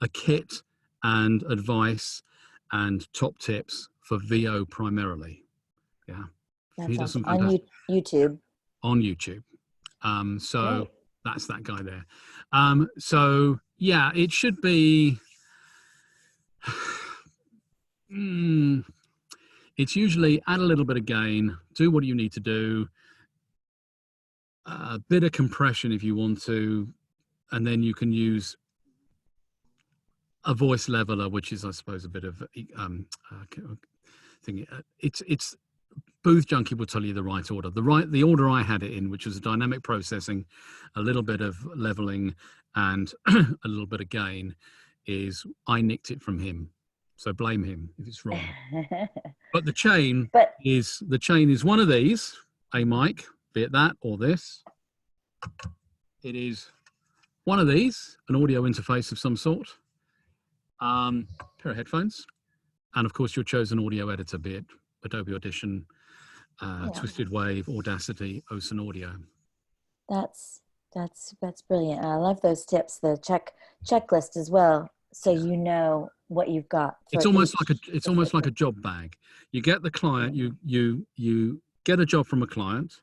a kit and advice and top tips for VO primarily. Yeah, that's he does awesome. On YouTube. On YouTube. So right. That's that guy there. So yeah, it should be. It's usually add a little bit of gain, do what you need to do, a bit of compression if you want to, and then you can use a voice leveler, which is, I suppose, a bit of thing. It's Booth Junkie will tell you the right order. The order I had it in, which was a dynamic processing, a little bit of leveling, and a little bit of gain, is I nicked it from him. So blame him if it's wrong. But the chain is one of these, a mic, be it that or this. It is one of these, an audio interface of some sort, pair of headphones, and of course your chosen audio editor, be it Adobe Audition, Twisted Wave, Audacity, Ocean Audio. That's brilliant. I love those tips. The checklist as well, so you know what you've got. It's almost like a job bag. You get the client. You get a job from a client.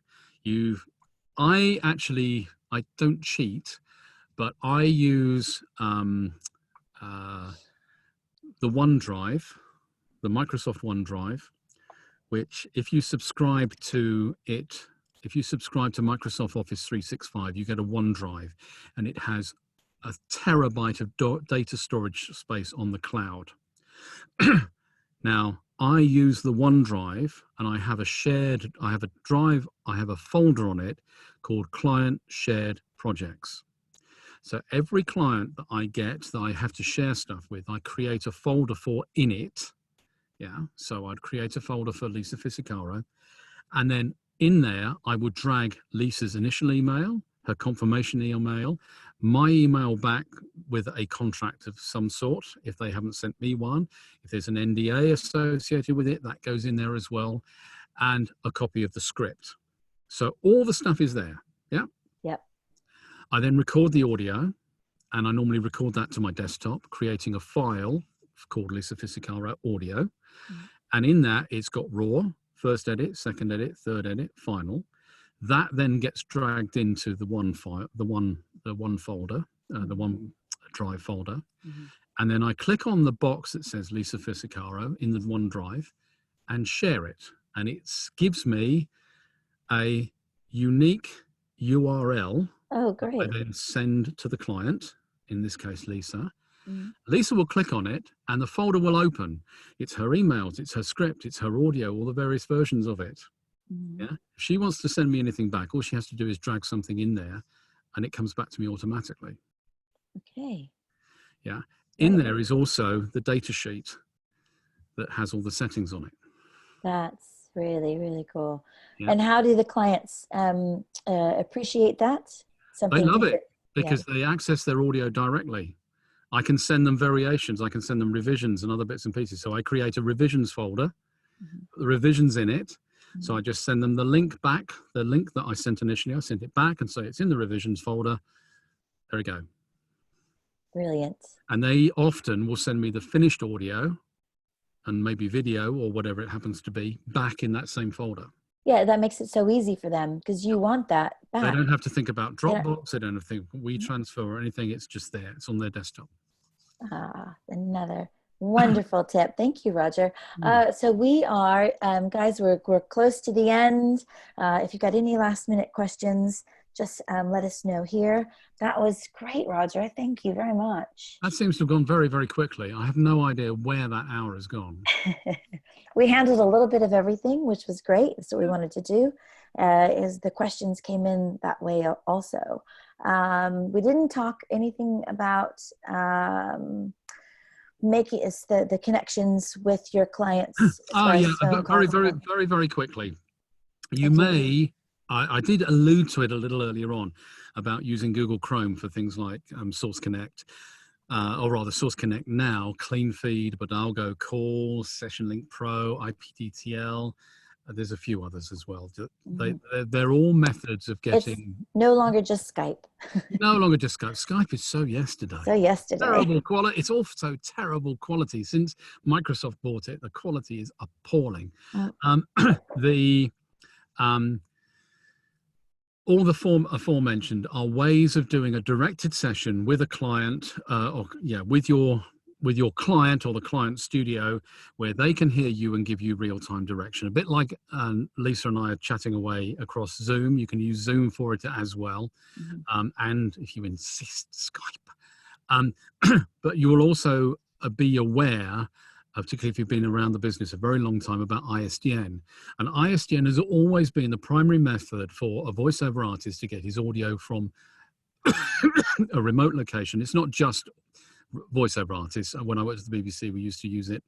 I don't cheat, but I use the OneDrive, the Microsoft OneDrive, which if you subscribe to Microsoft Office 365, you get a OneDrive, and it has a terabyte of data storage space on the cloud. Now, I use the OneDrive, and I have a folder on it called Client Shared Projects. So every client that I get that I have to share stuff with, I create a folder for in it. Yeah, so I'd create a folder for Lisa Fisicaro, and then in there, I would drag Lisa's initial email, her confirmation email, my email back with a contract of some sort, if they haven't sent me one. If there's an NDA associated with it, that goes in there as well, and a copy of the script. So all the stuff is there, yeah? Yep. I then record the audio, and I normally record that to my desktop, creating a file called Lisa Fisicaro Audio. Mm-hmm. And in that, it's got raw, first edit, second edit, third edit, final. That then gets dragged into the one file, the one folder, the OneDrive folder. Mm-hmm. And then I click on the box that says Lisa Fisicaro in the OneDrive and share it. And it gives me a unique URL. Oh, great. I then send to the client, in this case, Lisa. Mm-hmm. Lisa will click on it and the folder will open. It's her emails, it's her script, it's her audio, all the various versions of it. Mm-hmm. Yeah. If she wants to send me anything back, all she has to do is drag something in there and it comes back to me automatically. Okay. Yeah. In there is also the data sheet that has all the settings on it. That's really, really cool. Yeah. And how do the clients appreciate that? They love it because they access their audio directly. I can send them variations. I can send them revisions and other bits and pieces. So I create a revisions folder, the revisions in it. So I just send them the link back, the link that I sent initially. I sent it back and say it's in the revisions folder. There we go. Brilliant. And they often will send me the finished audio and maybe video or whatever it happens to be back in that same folder. Yeah, that makes it so easy for them because you want that back. They don't have to think about Dropbox. They don't have to think WeTransfer or anything. It's just there. It's on their desktop. Another wonderful tip. Thank you, Roger. So we are, guys, we're close to the end. If you've got any last minute questions, just let us know here. That was great, Roger. Thank you very much. That seems to have gone very, very quickly. I have no idea where that hour has gone. We handled a little bit of everything, which was great. That's what we wanted to do. Is the questions came in that way also. We didn't talk anything about making the connections with your clients. Very quickly. You may, I did allude to it a little earlier on about using Google Chrome for things like Source Connect, or rather Source Connect Now, Clean Feed, Bodalgo Call, Session Link Pro, IPDTL. There's a few others as well. They're all methods of getting... It's no longer just Skype. No longer just Skype. Skype is so yesterday. Terrible quality. It's also terrible quality. Since Microsoft bought it, the quality is appalling. All the aforementioned are ways of doing a directed session with a client, with your client or the client studio, where they can hear you and give you real-time direction. A bit like Lisa and I are chatting away across Zoom. You can use Zoom for it as well. And if you insist, Skype. But you will also be aware particularly if you've been around the business a very long time, about ISDN. And ISDN has always been the primary method for a voiceover artist to get his audio from a remote location. It's not just voiceover artists. When I worked at the BBC, we used to use it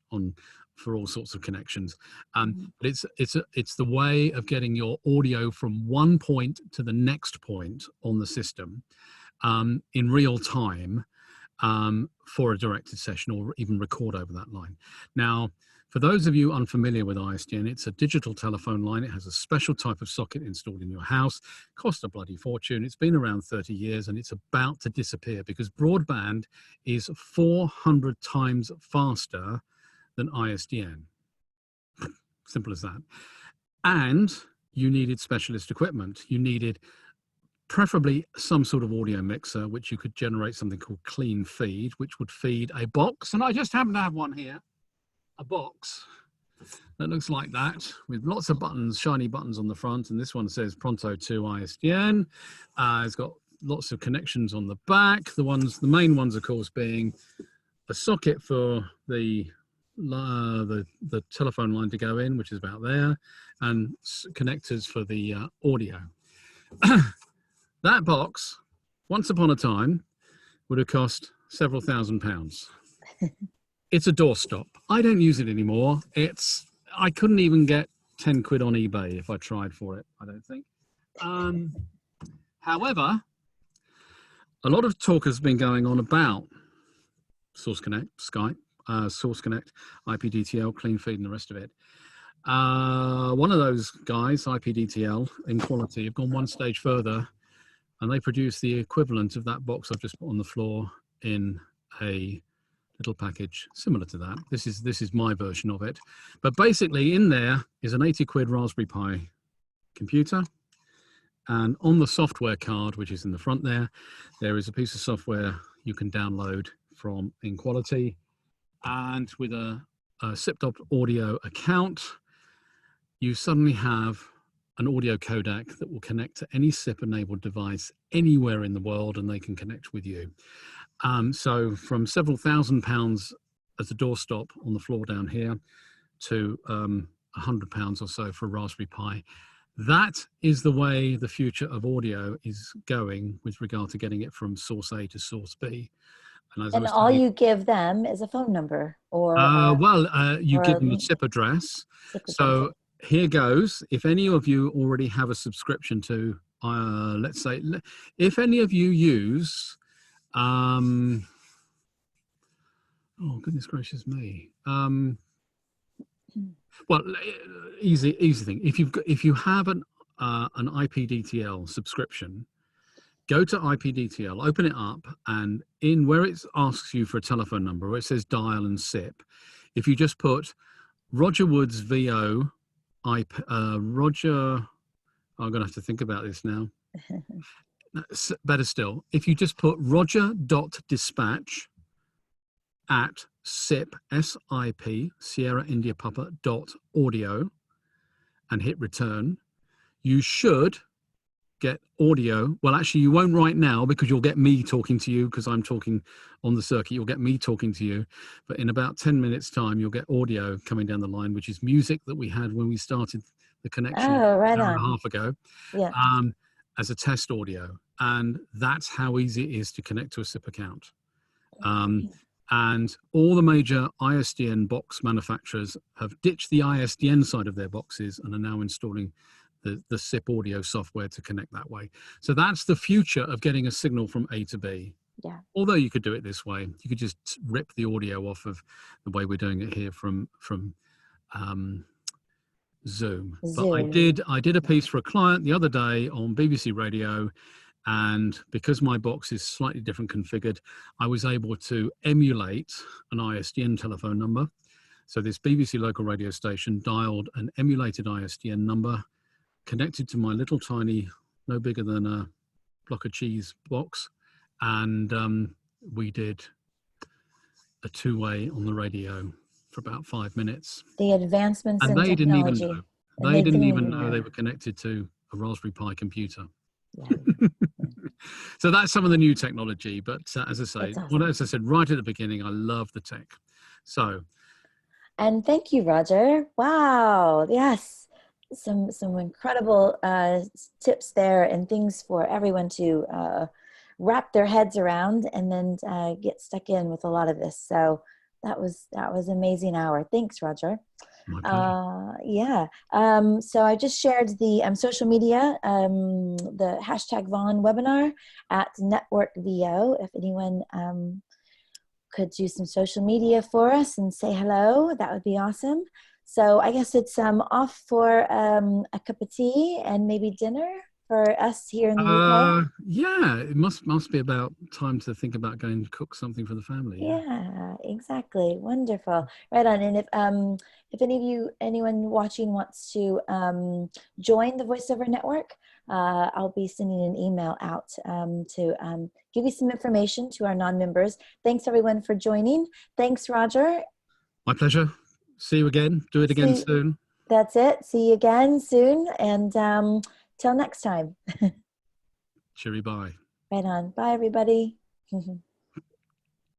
for all sorts of connections. But it's the way of getting your audio from one point to the next point on the system in real time for a directed session, or even record over that line. Now, for those of you unfamiliar with ISDN, it's a digital telephone line. It has a special type of socket installed in your house. Cost a bloody fortune. It's been around 30 years and it's about to disappear because broadband is 400 times faster than ISDN. Simple as that. And you needed specialist equipment. You needed preferably some sort of audio mixer, which you could generate something called clean feed, which would feed a box. And I just happen to have one here. A box that looks like that with lots of buttons, shiny buttons on the front, and this one says Pronto 2 ISDN. It's got lots of connections on the back. The main ones, of course, being a socket for the telephone line to go in, which is about there, and connectors for the audio. That box, once upon a time, would have cost several £1,000s. It's a doorstop. I don't use it anymore. I couldn't even get 10 quid on eBay if I tried for it, I don't think. However, a lot of talk has been going on about Source Connect, Skype, Source Connect, IPDTL, Clean Feed, and the rest of it. One of those guys, IPDTL, in quality, have gone one stage further, and they produce the equivalent of that box I've just put on the floor in a little package similar to that. This is my version of it, but basically in there is an 80 quid Raspberry Pi computer, and on the software card, which is in the front there is a piece of software you can download from InQuality, and with a SIP.audio audio account, you suddenly have an audio codec that will connect to any SIP enabled device anywhere in the world, and they can connect with you. So from several £1,000s as a doorstop on the floor down here to £100 or so for a Raspberry Pi. That is the way the future of audio is going with regard to getting it from source A to source B. And all you give them is a phone number, or you give them a SIP address. So here goes. If any of you already have a subscription to, let's say, if any of you use oh goodness gracious me. Well, easy thing. If you have an IPDTL subscription, go to IPDTL, open it up, and in where it asks you for a telephone number, where it says dial and SIP, if you just put RogerWoods VO, Roger, I'm going to have to think about this now. Better still, if you just put roger.dispatch at SIP, S-I-P, Sierra India Papa .audio, and hit return, you should get audio. Well, actually, you won't right now because you'll get me talking to you because I'm talking on the circuit. You'll get me talking to you. But in about 10 minutes time, you'll get audio coming down the line, which is music that we had when we started the connection an hour and a half ago, as a test audio. And that's how easy it is to connect to a SIP account. And all the major ISDN box manufacturers have ditched the ISDN side of their boxes and are now installing the SIP audio software to connect that way. So that's the future of getting a signal from A to B. Yeah. Although you could do it this way, you could just rip the audio off of the way we're doing it here from Zoom. But I did a piece for a client the other day on BBC Radio, and because my box is slightly different configured, I was able to emulate an ISDN telephone number. So this BBC local radio station dialed an emulated ISDN number, connected to my little tiny, no bigger than a block of cheese box, and we did a two-way on the radio for about 5 minutes. The advancements in technology. They didn't even know they were connected to a Raspberry Pi computer. Yeah. So that's some of the new technology. But as I say, as I said right at the beginning, I love the tech. So And thank you, Roger. Wow. Yes. Some incredible tips there and things for everyone to wrap their heads around and then get stuck in with a lot of this. So that was amazing hour. Thanks, Roger. My pleasure. Yeah. So I just shared the social media, the hashtag Vaughn webinar at Network VO. If anyone could do some social media for us and say hello, that would be awesome. So I guess it's off for a cup of tea and maybe dinner for us here in the UK. Yeah, it must be about time to think about going to cook something for the family. Yeah, exactly. Wonderful. Right on. And if anyone watching wants to join the VoiceOver Network, I'll be sending an email out to give you some information to our non-members. Thanks everyone for joining. Thanks, Roger. My pleasure. See you again. Do it again soon. That's it. See you again soon. And till next time. Cheery bye. Right on. Bye, everybody.